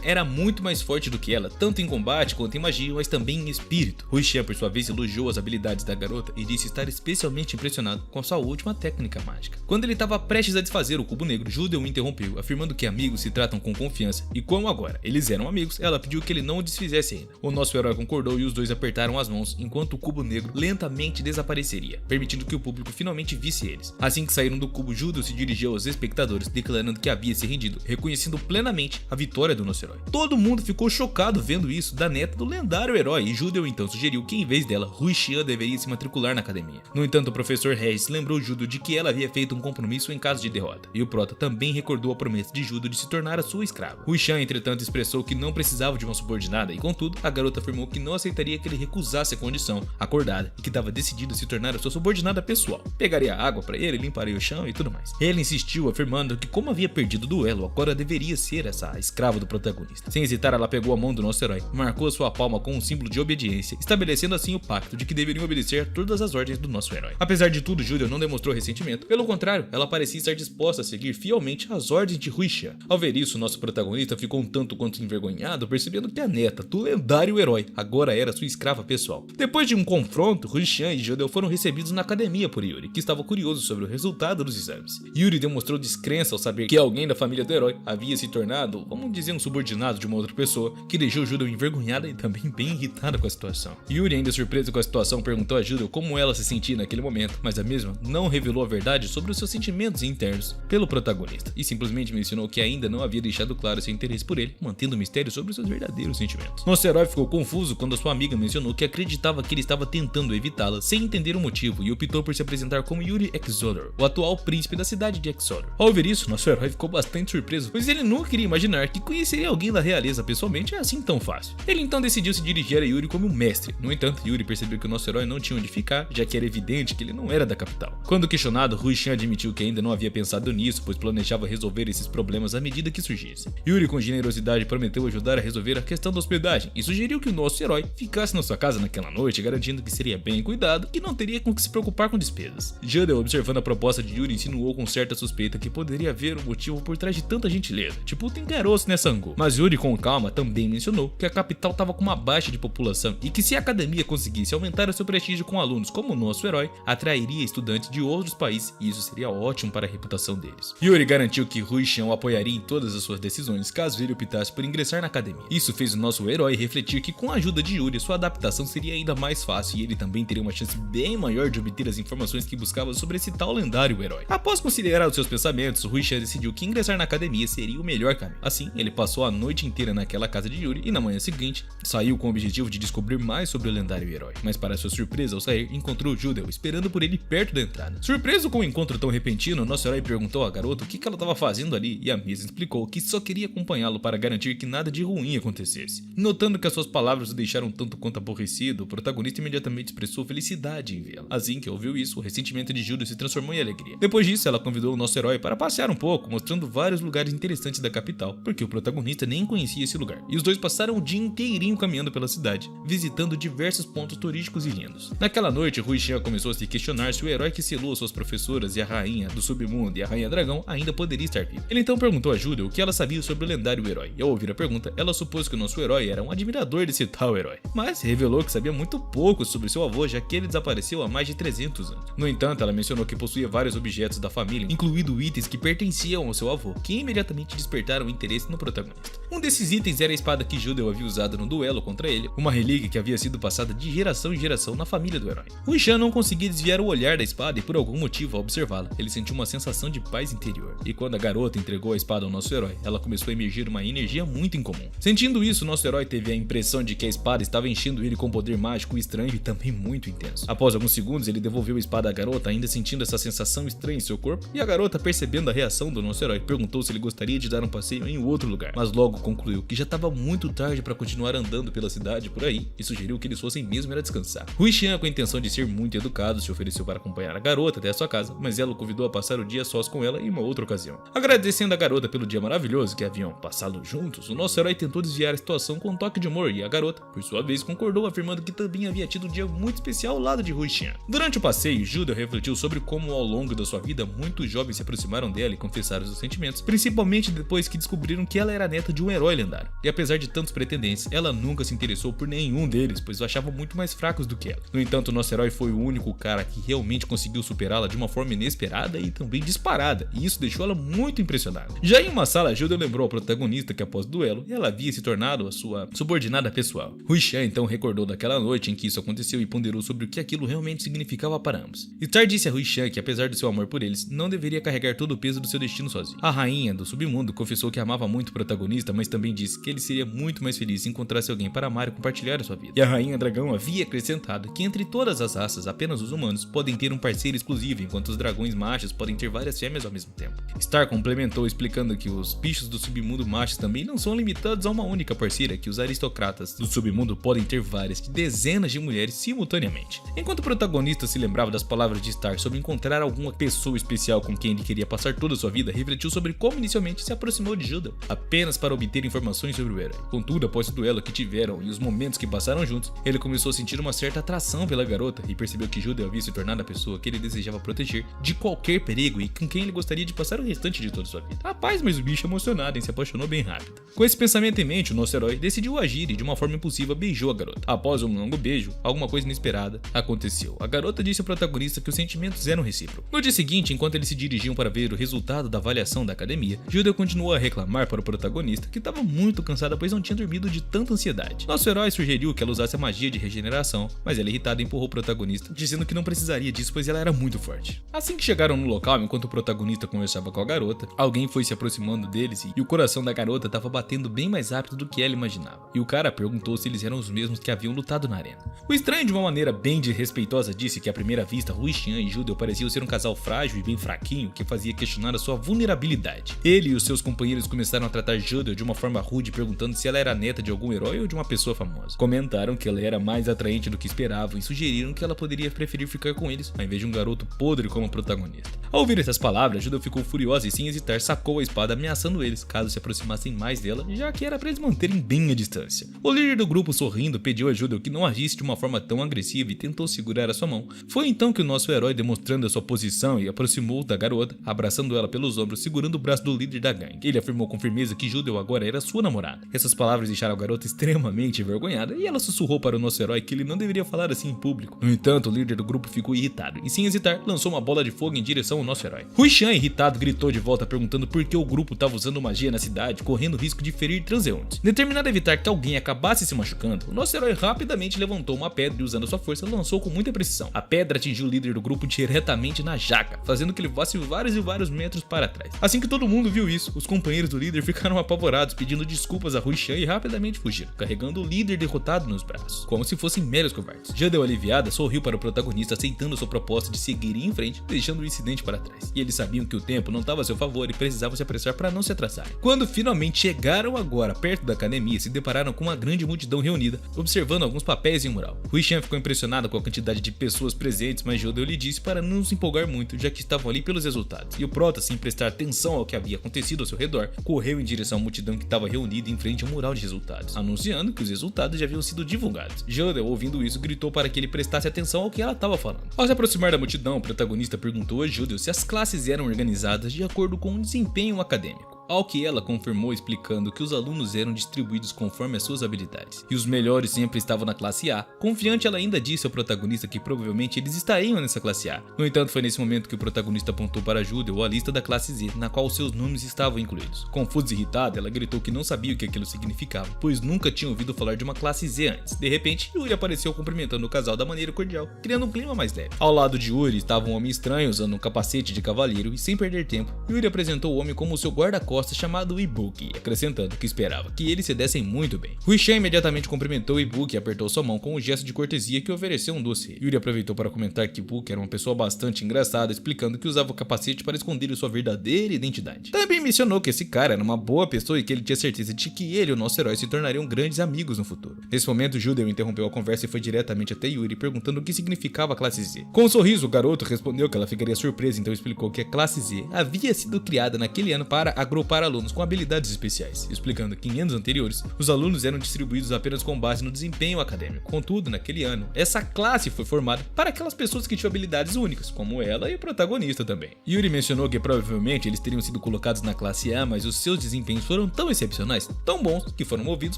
Speaker 1: era muito mais forte do que ela, tanto em combate quanto em magia, mas também em espírito. Ruixan, por sua vez, elogiou as habilidades da garota e disse estar especialmente impressionado com sua última técnica mágica. Quando ele estava prestes a desfazer o cubo negro, Judeu o interrompeu, afirmando que amigos se tratam com confiança, e como agora eles eram amigos, ela pediu que ele não o desfizesse ainda. O nosso herói concordou e os dois apertaram as mãos, enquanto o cubo negro lentamente desapareceria, permitindo que o público finalmente visse eles. Assim que saíram do cubo, Judeu se dirigiu aos espectadores, declarando que havia se rendido, reconhecendo plenamente a vitória do nosso herói. Todo mundo ficou chocado vendo isso da neta do lendário herói, e Judeu então sugeriu que em vez dela, Ruixan deveria se matricular na academia. No entanto, o professor Regis lembrou Judeu de que ela havia feito um compromisso em caso de derrota, e o prota também recordou a promessa de Judeu de se tornar a sua escrava. Ruixan, entretanto, expressou que não precisava de uma subordinada, e contudo, a garota afirmou que não aceitaria que ele recusasse a condição acordada e que estava decidida a se tornar a sua subordinada pessoal. Pegaria água para ele, limparia o chão e tudo mais. Ele insistiu, afirmando que como havia perdido o duelo, agora deveria ser essa escrava do protagonista. Sem hesitar, ela pegou a mão do nosso herói, marcou sua palma com um símbolo de obediência, estabelecendo assim o pacto de que deveriam obedecer a todas as ordens do nosso herói. Apesar de tudo, Judeu não demonstrou ressentimento, pelo contrário, ela parecia estar disposta a seguir fielmente as ordens de Ruixan. Ao ver isso, nosso protagonista ficou um tanto quanto envergonhado, percebendo que a neta do lendário herói agora era sua escrava pessoal. Depois de um confronto, Ruixan e Judeu foram recebidos na academia por Yuri, que estava curioso sobre o resultado dos exames. Yuri demonstrou descrença ao saber que alguém da família do herói havia se tornado, vamos dizer, um subordinado de uma outra pessoa, que deixou Judeu envergonhada e também bem irritada com a situação. Yuri, ainda surpreso com a situação, perguntou a Judeu como ela se sentia naquele momento, mas a mesma não revelou a verdade sobre os seus sentimentos internos pelo protagonista, e simplesmente mencionou que ainda não havia deixado claro seu interesse por ele, mantendo o mistério sobre os seus verdadeiros sentimentos. Nosso herói ficou confuso quando a sua amiga mencionou que acreditava que ele estava tentando evitá-la sem entender o motivo, e optou por se apresentar como Yuri Exodor, o atual príncipe da cidade de Exodor. Ao ouvir isso, nosso herói ficou bastante surpreso, pois ele nunca queria imaginar que conheceria alguém da realeza pessoalmente assim tão fácil. Ele então decidiu se dirigir a Yuri como um mestre. No entanto, Yuri percebeu que o nosso herói não tinha onde ficar, já que era evidente que ele não era da capital. Quando questionado, Ruixan admitiu que ainda não havia pensado nisso, pois planejava resolver esses problemas à medida que surgissem. Yuri, com generosidade, prometeu ajudar a resolver a questão da hospedagem e sugeriu que o nosso herói ficasse na sua casa naquela noite, garantindo que seria bem cuidado e não teria com que se preocupar com despesas. Judeu, observando a proposta de Yuri, insinuou com certa suspeita que poderia haver um motivo por trás de tanta gentileza, tipo tem caroço nessa angu. Mas Yuri, com calma, também mencionou que a capital estava com uma baixa de população e que se a academia conseguisse aumentar o seu prestígio com alunos como o nosso herói, atrairia estudantes de outros países e isso seria ótimo para a reputação deles. Yuri garantiu que Ruixan o apoiaria em todas as suas decisões caso ele optasse por ingressar na academia. Isso fez o nosso herói refletir que com a ajuda de Yuri, sua adaptação seria ainda mais fácil e ele também teria uma chance bem maior de obter as informações que buscava sobre esse tal lendário herói. Após considerar os seus pensamentos, Ruixan decidiu que ingressar na academia seria o melhor caminho. Assim, ele passou a noite inteira naquela casa de Yuri e na manhã seguinte saiu com o objetivo de descobrir mais sobre o lendário herói. Mas para sua surpresa, ao sair, encontrou Judeu esperando por ele perto da entrada. Surpreso com o encontro tão repentino, nosso herói perguntou à garota o que ela estava fazendo ali e a mesma explicou que só queria acompanhá-lo para garantir que nada de ruim acontecesse. Notando que as suas palavras o deixaram tanto quanto aborrecido, o protagonista imediatamente expressou felicidade em vê-la. Assim que ouviu isso, o ressentimento de Judeu se transformou em alegria. Depois disso, ela convidou o nosso herói para passear um pouco, mostrando vários lugares interessantes da capital, porque o protagonista nem conhecia esse lugar. E os dois passaram o dia inteirinho caminhando pela cidade, visitando diversos pontos turísticos e lindos. Naquela noite, Ruixan começou a se questionar se o herói que selou suas professoras e a rainha do submundo e a rainha dragão ainda poderia estar vivo. Ele então perguntou a Judeu o que ela sabia sobre o lendário herói, e ao ouvir a pergunta, ela supôs que o nosso herói era um admirador desse tal herói, mas revelou que sabia muito pouco sobre seu avô, já que ele desapareceu há mais de 300 anos. No entanto, ela mencionou que possuía vários objetos da família, incluindo itens que pertenciam ao seu avô, que imediatamente despertaram o interesse no protagonista. Um desses itens era a espada que Judeu havia usado no duelo contra ele, uma relíquia que havia sido passada de geração em geração na família do herói. Ruixan não conseguia desviar o olhar da espada e por algum motivo ao observá-la, ele sentiu uma sensação de paz interior. E quando a garota entregou a espada ao nosso herói, ela começou a emergir uma energia muito incomum. Sentindo isso, nosso herói teve a impressão de que a espada estava enchendo ele com poder mágico estranho e também muito intenso. Após alguns segundos, ele devolveu a espada à garota, ainda sentindo essa sensação estranha em seu corpo, e a garota, percebendo a reação do nosso herói, perguntou se ele gostaria de dar um passeio em outro lugar, mas logo concluiu que já estava muito tarde para continuar andando pela cidade por aí e sugeriu que eles fossem mesmo era descansar. Ruixan, com a intenção de ser muito educado, se ofereceu para acompanhar a garota até a sua casa, mas ela o convidou a passar o dia sós com ela em uma outra ocasião. Agradecendo a garota pelo dia maravilhoso que haviam passado juntos, o nosso herói tentou desviar a situação com um toque de humor e a garota, por sua vez, concordou, afirmando que também havia tido um dia muito especial ao lado de Ruixan. Durante o passeio, Judeu refletiu sobre como ao longo da sua vida muitos jovens se aproximaram dela e confessaram seus sentimentos, principalmente depois que descobriram que ela era neta de um herói lendário. E apesar de tantos pretendentes, ela nunca se interessou por nenhum deles, pois os achava muito mais fracos do que ela. No entanto, nosso herói foi o único cara que realmente conseguiu superá-la de uma forma inesperada e também disparada, e isso deixou ela muito impressionada. Já em uma sala, Judeu lembrou ao protagonista que após o duelo, ela havia se tornado a sua subordinada pessoal. Ruixan então recordou daquela noite em que isso aconteceu e ponderou sobre o que aquilo realmente significava para ambos. Star disse a Ruixan que apesar do seu amor por eles, não deveria carregar todo o peso do seu destino sozinho. A rainha do submundo confessou que amava muito o protagonista, mas também disse que ele seria muito mais feliz se encontrasse alguém para amar e compartilhar a sua vida. E a rainha dragão havia acrescentado que entre todas as raças, apenas os humanos podem ter um parceiro exclusivo, enquanto os dragões machos podem ter várias fêmeas ao mesmo tempo. Star complementou explicando que os bichos do submundo machos também não são limitados a uma única parceira, que os aristocratas do submundo podem ter várias de dezenas de mulheres simultaneamente. Enquanto o protagonista se lembrava das palavras de Star sobre encontrar alguma pessoa especial com quem ele queria passar toda a sua vida, refletiu sobre como inicialmente se aproximou de Judeu, apenas para obter informações sobre o herói. Contudo, após o duelo que tiveram e os momentos que passaram juntos, ele começou a sentir uma certa atração pela garota e percebeu que Judeu havia se tornado a pessoa que ele desejava proteger de qualquer perigo e com quem ele gostaria de passar o restante de toda a sua vida. Rapaz, mas o bicho emocionado e se apaixonou bem rápido. Com esse pensamento em mente, o nosso herói decidiu agir e de uma forma impulsiva beijou a garota. Após um longo beijo, alguma coisa inesperada aconteceu. A garota disse ao protagonista que os sentimentos eram recíprocos. No dia seguinte, enquanto eles se dirigiam para ver o resultado da avaliação da academia, Judeu continuou a reclamar para o protagonista que estava muito cansada pois não tinha dormido de tanta ansiedade. Nosso herói sugeriu que ela usasse a magia de regeneração, mas ela irritada empurrou o protagonista, dizendo que não precisaria disso pois ela era muito forte. Assim que chegaram no local, enquanto o protagonista conversava com a garota, alguém foi se aproximando deles e o coração da garota estava batendo bem mais rápido do que ela imaginava. E o cara perguntou se eles eram os mesmos que haviam lutado na arena. O estranho, de uma maneira bem desrespeitosa, disse que à primeira vista Ruixan e Judeu pareciam ser um casal frágil e bem fraquinho que fazia questionar a sua vulnerabilidade. Ele e os seus companheiros começaram a tratar Judeu de uma forma rude, perguntando se ela era neta de algum herói ou de uma pessoa famosa. Comentaram que ela era mais atraente do que esperavam e sugeriram que ela poderia preferir ficar com eles ao invés de um garoto podre como protagonista. Ao ouvir essas palavras, Judeu ficou furiosa e sem hesitar sacou a espada ameaçando eles caso se aproximassem mais dela, já que era para eles manterem bem a distância. O líder do grupo, sorrindo, pediu a Judeu que não agisse de uma forma tão agressiva e tentou segurar a sua mão. Foi então que o nosso herói, demonstrando a sua posição, e aproximou da garota, abraçando ela pelos ombros, segurando o braço do líder da gangue. Ele afirmou com firmeza que Judeu agora era sua namorada. Essas palavras deixaram a garota extremamente envergonhada e ela sussurrou para o nosso herói que ele não deveria falar assim em público. No entanto, o líder do grupo ficou irritado e, sem hesitar, lançou uma bola de fogo em direção ao nosso herói. Ruixan, irritado, gritou de volta perguntando por que o grupo estava usando magia na cidade, correndo risco de ferir transeuntes. Determinado a evitar que alguém acabasse se machucando, o nosso herói rapidamente levantou uma pedra e, usando sua força, lançou com muita precisão. A pedra atingiu o líder do grupo diretamente na jaca, fazendo que ele voasse vários e vários metros para trás. Assim que todo mundo viu isso, os companheiros do líder ficaram apavorados, pedindo desculpas a Ruixan e rapidamente fugiram, carregando o líder derrotado nos braços, como se fossem meros covardes. Judeu, aliviada, sorriu para o protagonista, aceitando sua proposta de seguirem em frente, deixando o incidente para trás. E eles sabiam que o tempo não estava a seu favor e precisavam se apressar para não se atrasarem. Quando finalmente chegaram agora perto da academia, se depararam com uma grande multidão reunida, observando alguns papéis em um mural. Ruixan ficou impressionado com a quantidade de pessoas presentes, mas Judeu lhe disse para não se empolgar muito, já que estavam ali pelos resultados. E o prota, sem prestar atenção ao que havia acontecido ao seu redor, correu em direção à multidão que estava reunida em frente ao mural de resultados, anunciando que os resultados já haviam sido divulgados. Judeu, ouvindo isso, gritou para que ele prestasse atenção ao que ela estava falando. Ao se aproximar da multidão, o protagonista perguntou a Judeu se as classes eram organizadas de acordo com o desempenho acadêmico. ao que ela confirmou explicando que os alunos eram distribuídos conforme as suas habilidades, e os melhores sempre estavam na classe A. Confiante, ela ainda disse ao protagonista que provavelmente eles estariam nessa classe A. No entanto, foi nesse momento que o protagonista apontou para Judeu a lista da classe Z, na qual seus nomes estavam incluídos. Confusa e irritada, ela gritou que não sabia o que aquilo significava, pois nunca tinha ouvido falar de uma classe Z antes. De repente, Yuri apareceu cumprimentando o casal da maneira cordial, criando um clima mais leve. Ao lado de Yuri estava um homem estranho usando um capacete de cavaleiro, e sem perder tempo, Yuri apresentou o homem como seu guarda-costas chamado Ibuki, acrescentando que esperava que eles se dessem muito bem. Huishan imediatamente cumprimentou Ibuki e apertou sua mão com um gesto de cortesia que ofereceu um doce. Yuri aproveitou para comentar que Ibuki era uma pessoa bastante engraçada, explicando que usava o capacete para esconder sua verdadeira identidade. Também mencionou que esse cara era uma boa pessoa e que ele tinha certeza de que ele e o nosso herói se tornariam grandes amigos no futuro. Nesse momento, Judeu interrompeu a conversa e foi diretamente até Yuri, perguntando o que significava a classe Z. Com um sorriso, o garoto respondeu que ela ficaria surpresa, então explicou que a classe Z havia sido criada naquele ano para agrupar alunos com habilidades especiais, explicando que em anos anteriores, os alunos eram distribuídos apenas com base no desempenho acadêmico. Contudo, naquele ano, essa classe foi formada para aquelas pessoas que tinham habilidades únicas, como ela e o protagonista também. Yuri mencionou que provavelmente eles teriam sido colocados na classe A, mas os seus desempenhos foram tão excepcionais, tão bons, que foram movidos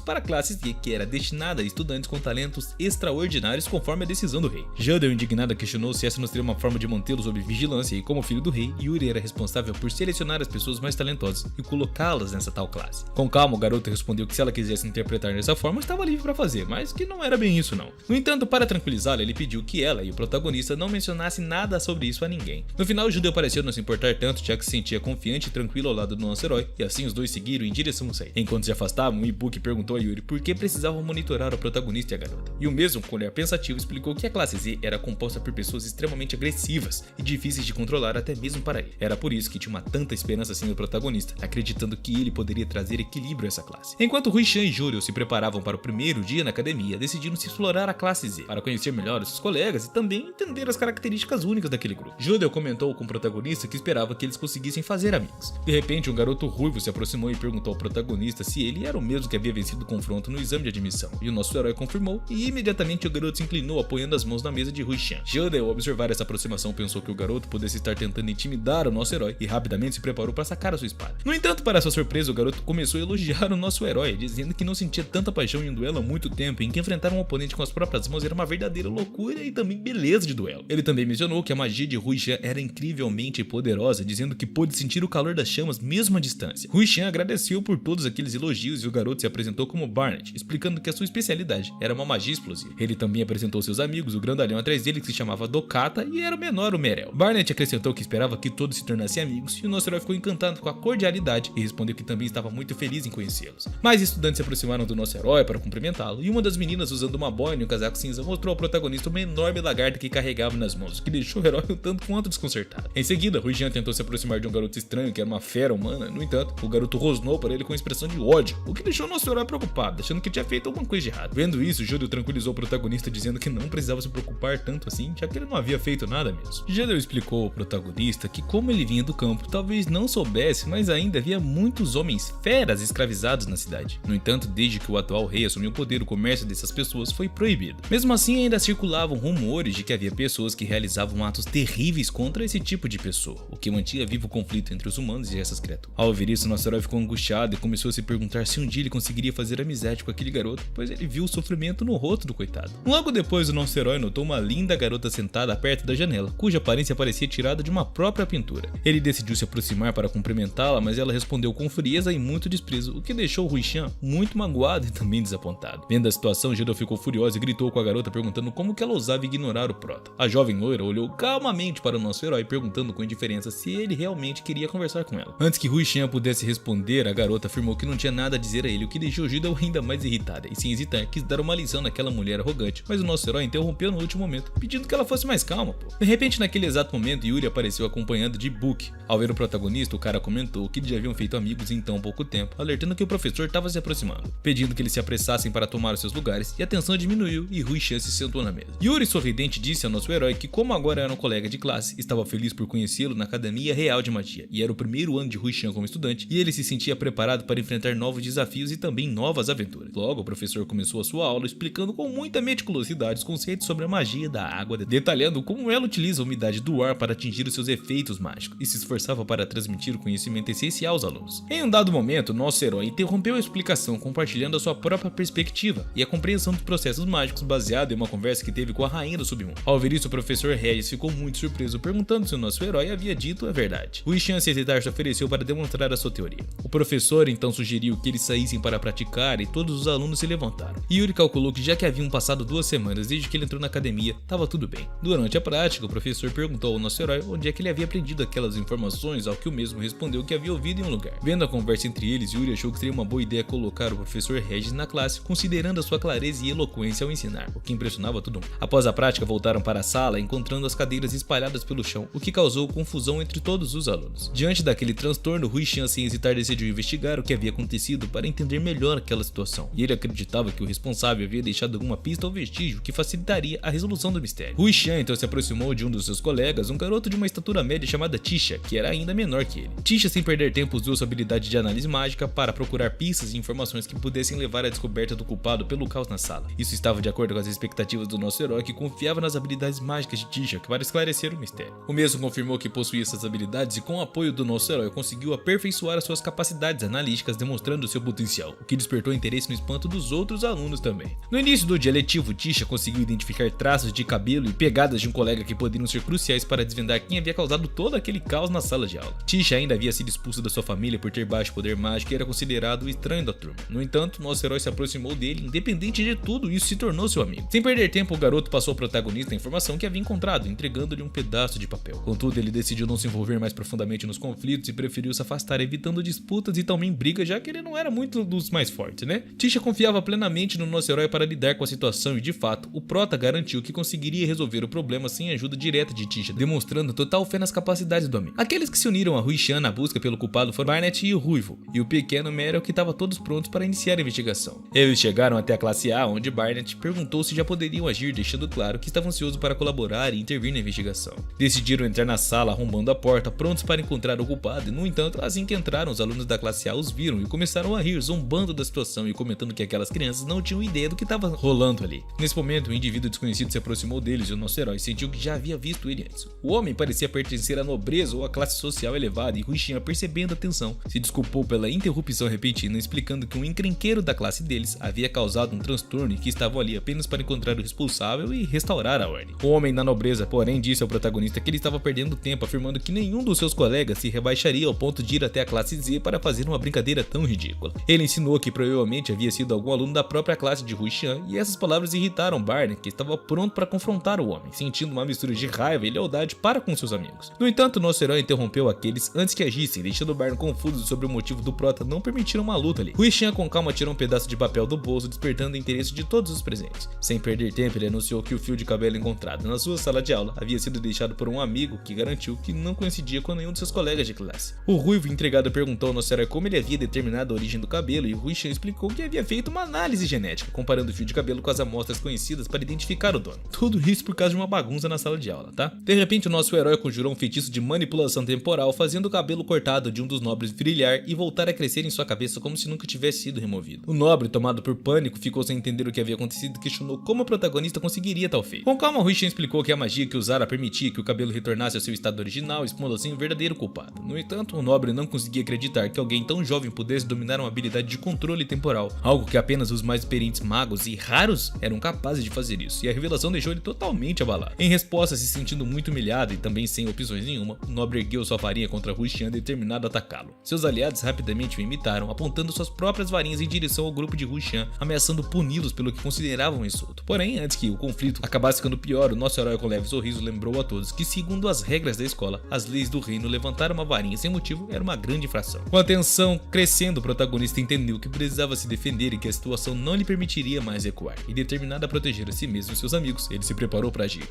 Speaker 1: para a classe Z, que era destinada a estudantes com talentos extraordinários conforme a decisão do rei. Judeu, indignada, questionou se essa não seria uma forma de mantê-lo sob vigilância, e como filho do rei, Yuri era responsável por selecionar as pessoas mais talentosas e colocá-las nessa tal classe. Com calma, o garoto respondeu que se ela quisesse interpretar dessa forma, estava livre para fazer, mas que não era bem isso não. No entanto, para tranquilizá-la, ele pediu que ela e o protagonista não mencionassem nada sobre isso a ninguém. No final, o Judeu pareceu não se importar tanto, já que se sentia confiante e tranquilo ao lado do nosso herói, e assim os dois seguiram em direção ao sair. Enquanto se afastavam, Ibuki perguntou a Yuri por que precisavam monitorar o protagonista e a garota. E o mesmo, com olhar pensativo, explicou que a classe Z era composta por pessoas extremamente agressivas e difíceis de controlar até mesmo para ele. Era por isso que tinha uma tanta esperança assim no protagonista, acreditando que ele poderia trazer equilíbrio a essa classe. Enquanto Huishan e Judeu se preparavam para o primeiro dia na academia, decidiram se explorar a classe Z, para conhecer melhor os seus colegas e também entender as características únicas daquele grupo. Judeu comentou com o protagonista que esperava que eles conseguissem fazer amigos. De repente, um garoto ruivo se aproximou e perguntou ao protagonista se ele era o mesmo que havia vencido o confronto no exame de admissão, e o nosso herói confirmou, e imediatamente o garoto se inclinou apoiando as mãos na mesa de Huishan. Judeu, ao observar essa aproximação, pensou que o garoto pudesse estar tentando intimidar o nosso herói e rapidamente se preparou para sacar a sua espada. No entanto, para sua surpresa, o garoto começou a elogiar o nosso herói, dizendo que não sentia tanta paixão em um duelo há muito tempo, em que enfrentar um oponente com as próprias mãos era uma verdadeira loucura e também beleza de duelo. Ele também mencionou que a magia de Huishan era incrivelmente poderosa, dizendo que pôde sentir o calor das chamas mesmo à distância. Huishan agradeceu por todos aqueles elogios e o garoto se apresentou como Barnet, explicando que a sua especialidade era uma magia explosiva. Ele também apresentou seus amigos, o grandalhão atrás dele que se chamava Dokata e era o menor, o Merel. Barnet acrescentou que esperava que todos se tornassem amigos e o nosso herói ficou encantado com a cordialidade e respondeu que também estava muito feliz em conhecê-los. Mais estudantes se aproximaram do nosso herói para cumprimentá-lo e uma das meninas, usando uma boina e um casaco cinza, mostrou ao protagonista uma enorme lagarta que carregava nas mãos, o que deixou o herói um tanto quanto desconcertado. Em seguida, Huishan tentou se aproximar de um garoto estranho que era uma fera humana. No entanto, o garoto rosnou para ele com expressão de ódio, o que deixou o nosso herói preocupado, achando que tinha feito alguma coisa de errado. Vendo isso, Judeu tranquilizou o protagonista, dizendo que não precisava se preocupar tanto assim, já que ele não havia feito nada mesmo. Judeu explicou ao protagonista que, como ele vinha do campo, talvez não soubesse, mas ainda havia muitos homens feras escravizados na cidade. No entanto, desde que o atual rei assumiu o poder, o comércio dessas pessoas foi proibido. Mesmo assim, ainda circulavam rumores de que havia pessoas que realizavam atos terríveis contra esse tipo de pessoa, o que mantinha vivo o conflito entre os humanos e essas criaturas. Ao ouvir isso, nosso herói ficou angustiado e começou a se perguntar se um dia ele conseguiria fazer amizade com aquele garoto, pois ele viu o sofrimento no rosto do coitado. Logo depois, o nosso herói notou uma linda garota sentada perto da janela, cuja aparência parecia tirada de uma própria pintura. Ele decidiu se aproximar para cumprimentá-la, mas ela respondeu com frieza e muito desprezo, o que deixou Huishan muito magoado e também desapontado. Vendo a situação, Judeu ficou furioso e gritou com a garota perguntando como que ela ousava ignorar o prota. A jovem loira olhou calmamente para o nosso herói, perguntando com indiferença se ele realmente queria conversar com ela. Antes que Huishan pudesse responder, a garota afirmou que não tinha nada a dizer a ele, o que deixou Judeu ainda mais irritada, e sem hesitar quis dar uma lição naquela mulher arrogante, mas o nosso herói interrompeu no último momento, pedindo que ela fosse mais calma, pô. De repente, naquele exato momento, Yuri apareceu acompanhado de Ibuki. Ao ver o protagonista, o cara comentou que eles já haviam feito amigos em tão pouco tempo, alertando que o professor estava se aproximando, pedindo que eles se apressassem para tomar os seus lugares, e a tensão diminuiu e Huishan se sentou na mesa. Yuri, sorridente, disse ao nosso herói que, como agora era um colega de classe, estava feliz por conhecê-lo na Academia Real de Magia, e era o primeiro ano de Huishan como estudante, e ele se sentia preparado para enfrentar novos desafios e também novas aventuras. Logo, o professor começou a sua aula explicando com muita meticulosidade os conceitos sobre a magia da água, detalhando como ela utiliza a umidade do ar para atingir os seus efeitos mágicos, e se esforçava para transmitir o conhecimento essencial influenciar os alunos. Em um dado momento, nosso herói interrompeu a explicação compartilhando a sua própria perspectiva e a compreensão dos processos mágicos baseado em uma conversa que teve com a rainha do submundo. Ao ver isso, o professor Regis ficou muito surpreso, perguntando se o nosso herói havia dito a verdade. Ruixan, sem hesitar, se ofereceu para demonstrar a sua teoria. O professor então sugeriu que eles saíssem para praticar e todos os alunos se levantaram. Yuri calculou que já que haviam passado 2 semanas desde que ele entrou na academia, estava tudo bem. Durante a prática, o professor perguntou ao nosso herói onde é que ele havia aprendido aquelas informações, ao que o mesmo respondeu que havia ouvido em um lugar. Vendo a conversa entre eles, Yuri achou que seria uma boa ideia colocar o professor Regis na classe, considerando a sua clareza e eloquência ao ensinar, o que impressionava todo mundo. Após a prática, voltaram para a sala, encontrando as cadeiras espalhadas pelo chão, o que causou confusão entre todos os alunos. Diante daquele transtorno, Ruixan, sem hesitar, decidiu investigar o que havia acontecido para entender melhor aquela situação, e ele acreditava que o responsável havia deixado alguma pista ou vestígio que facilitaria a resolução do mistério. Ruixan então se aproximou de um dos seus colegas, um garoto de uma estatura média chamada Tisha, que era ainda menor que ele. Tisha, sem perder tempo, usou sua habilidade de análise mágica para procurar pistas e informações que pudessem levar à descoberta do culpado pelo caos na sala. Isso estava de acordo com as expectativas do nosso herói, que confiava nas habilidades mágicas de Tisha para esclarecer o mistério. O mesmo confirmou que possuía essas habilidades e, com o apoio do nosso herói, conseguiu aperfeiçoar as suas capacidades analíticas, demonstrando seu potencial, o que despertou interesse no espanto dos outros alunos também. No início do dia letivo, Tisha conseguiu identificar traços de cabelo e pegadas de um colega que poderiam ser cruciais para desvendar quem havia causado todo aquele caos na sala de aula. Tisha ainda havia sido expulso da sua família por ter baixo poder mágico e era considerado o estranho da turma. No entanto, nosso herói se aproximou dele, independente de tudo, e isso se tornou seu amigo. Sem perder tempo, o garoto passou ao protagonista a informação que havia encontrado, entregando-lhe um pedaço de papel. Contudo, ele decidiu não se envolver mais profundamente nos conflitos e preferiu se afastar, evitando disputas e também brigas, já que ele não era muito dos mais fortes, né? Tisha confiava plenamente no nosso herói para lidar com a situação e, de fato, o prota garantiu que conseguiria resolver o problema sem a ajuda direta de Tisha, demonstrando total fé nas capacidades do amigo. Aqueles que se uniram a Ruixan na busca pelo culpado foram Barnett e o Ruivo, e o pequeno Meryl, que estava todos prontos para iniciar a investigação. Eles chegaram até a classe A, onde Barnett perguntou se já poderiam agir, deixando claro que estava ansioso para colaborar e intervir na investigação. Decidiram entrar na sala arrombando a porta, prontos para encontrar o culpado, e no entanto, assim que entraram, os alunos da classe A os viram e começaram a rir, zombando da situação e comentando que aquelas crianças não tinham ideia do que estava rolando ali. Nesse momento, um indivíduo desconhecido se aproximou deles e o nosso herói sentiu que já havia visto ele antes. O homem parecia pertencer à nobreza ou à classe social elevada, e Ruixan, percebendo a tensão, se desculpou pela interrupção repentina, explicando que um encrenqueiro da classe deles havia causado um transtorno e que estavam ali apenas para encontrar o responsável e restaurar a ordem. O homem da nobreza, porém, disse ao protagonista que ele estava perdendo tempo, afirmando que nenhum dos seus colegas se rebaixaria ao ponto de ir até a classe Z para fazer uma brincadeira tão ridícula. Ele insinuou que provavelmente havia sido algum aluno da própria classe de Ruixan, e essas palavras irritaram Barney, que estava pronto para confrontar o homem, sentindo uma mistura de raiva e lealdade para com seus amigos. No entanto, nosso herói interrompeu aqueles antes que agissem, deixando Barney confuso sobre o motivo do prota não permitir uma luta ali. Ruixan, com calma, tirou um pedaço de papel do bolso, despertando o interesse de todos os presentes. Sem perder tempo, ele anunciou que o fio de cabelo encontrado na sua sala de aula havia sido deixado por um amigo que garantiu que não coincidia com nenhum de seus colegas de classe. O Ruivo, entregado, perguntou ao nosso herói como ele havia determinado a origem do cabelo, e Ruixan explicou que havia feito uma análise genética, comparando o fio de cabelo com as amostras conhecidas para identificar o dono. Tudo isso por causa de uma bagunça na sala de aula, tá? De repente, o nosso herói conjurou um feitiço de manipulação temporal, fazendo o cabelo cortado de um dos nobres brilhar e voltar a crescer em sua cabeça como se nunca tivesse sido removido. O nobre, tomado por pânico, ficou sem entender o que havia acontecido e questionou como o protagonista conseguiria tal feito. Com calma, Ruixan explicou que a magia que usara permitia que o cabelo retornasse ao seu estado original, expondo assim o verdadeiro culpado. No entanto, o nobre não conseguia acreditar que alguém tão jovem pudesse dominar uma habilidade de controle temporal, algo que apenas os mais experientes magos e raros eram capazes de fazer isso, e a revelação deixou ele totalmente abalado. Em resposta, se sentindo muito humilhado e também sem opções nenhuma, o nobre ergueu sua varinha contra Ruixan, determinado a atacá-lo. Seus aliados rapidamente o imitaram, apontando suas próprias varinhas em direção ao grupo de Ruixan, ameaçando puni-los pelo que consideravam um insulto. Porém, antes que o conflito acabasse ficando pior, o nosso herói, com leve sorriso, lembrou a todos que, segundo as regras da escola, as leis do reino, levantar uma varinha sem motivo era uma grande infração. Com a tensão crescendo, o protagonista entendeu que precisava se defender e que a situação não lhe permitiria mais recuar, e determinado a proteger a si mesmo e seus amigos, ele se preparou para agir.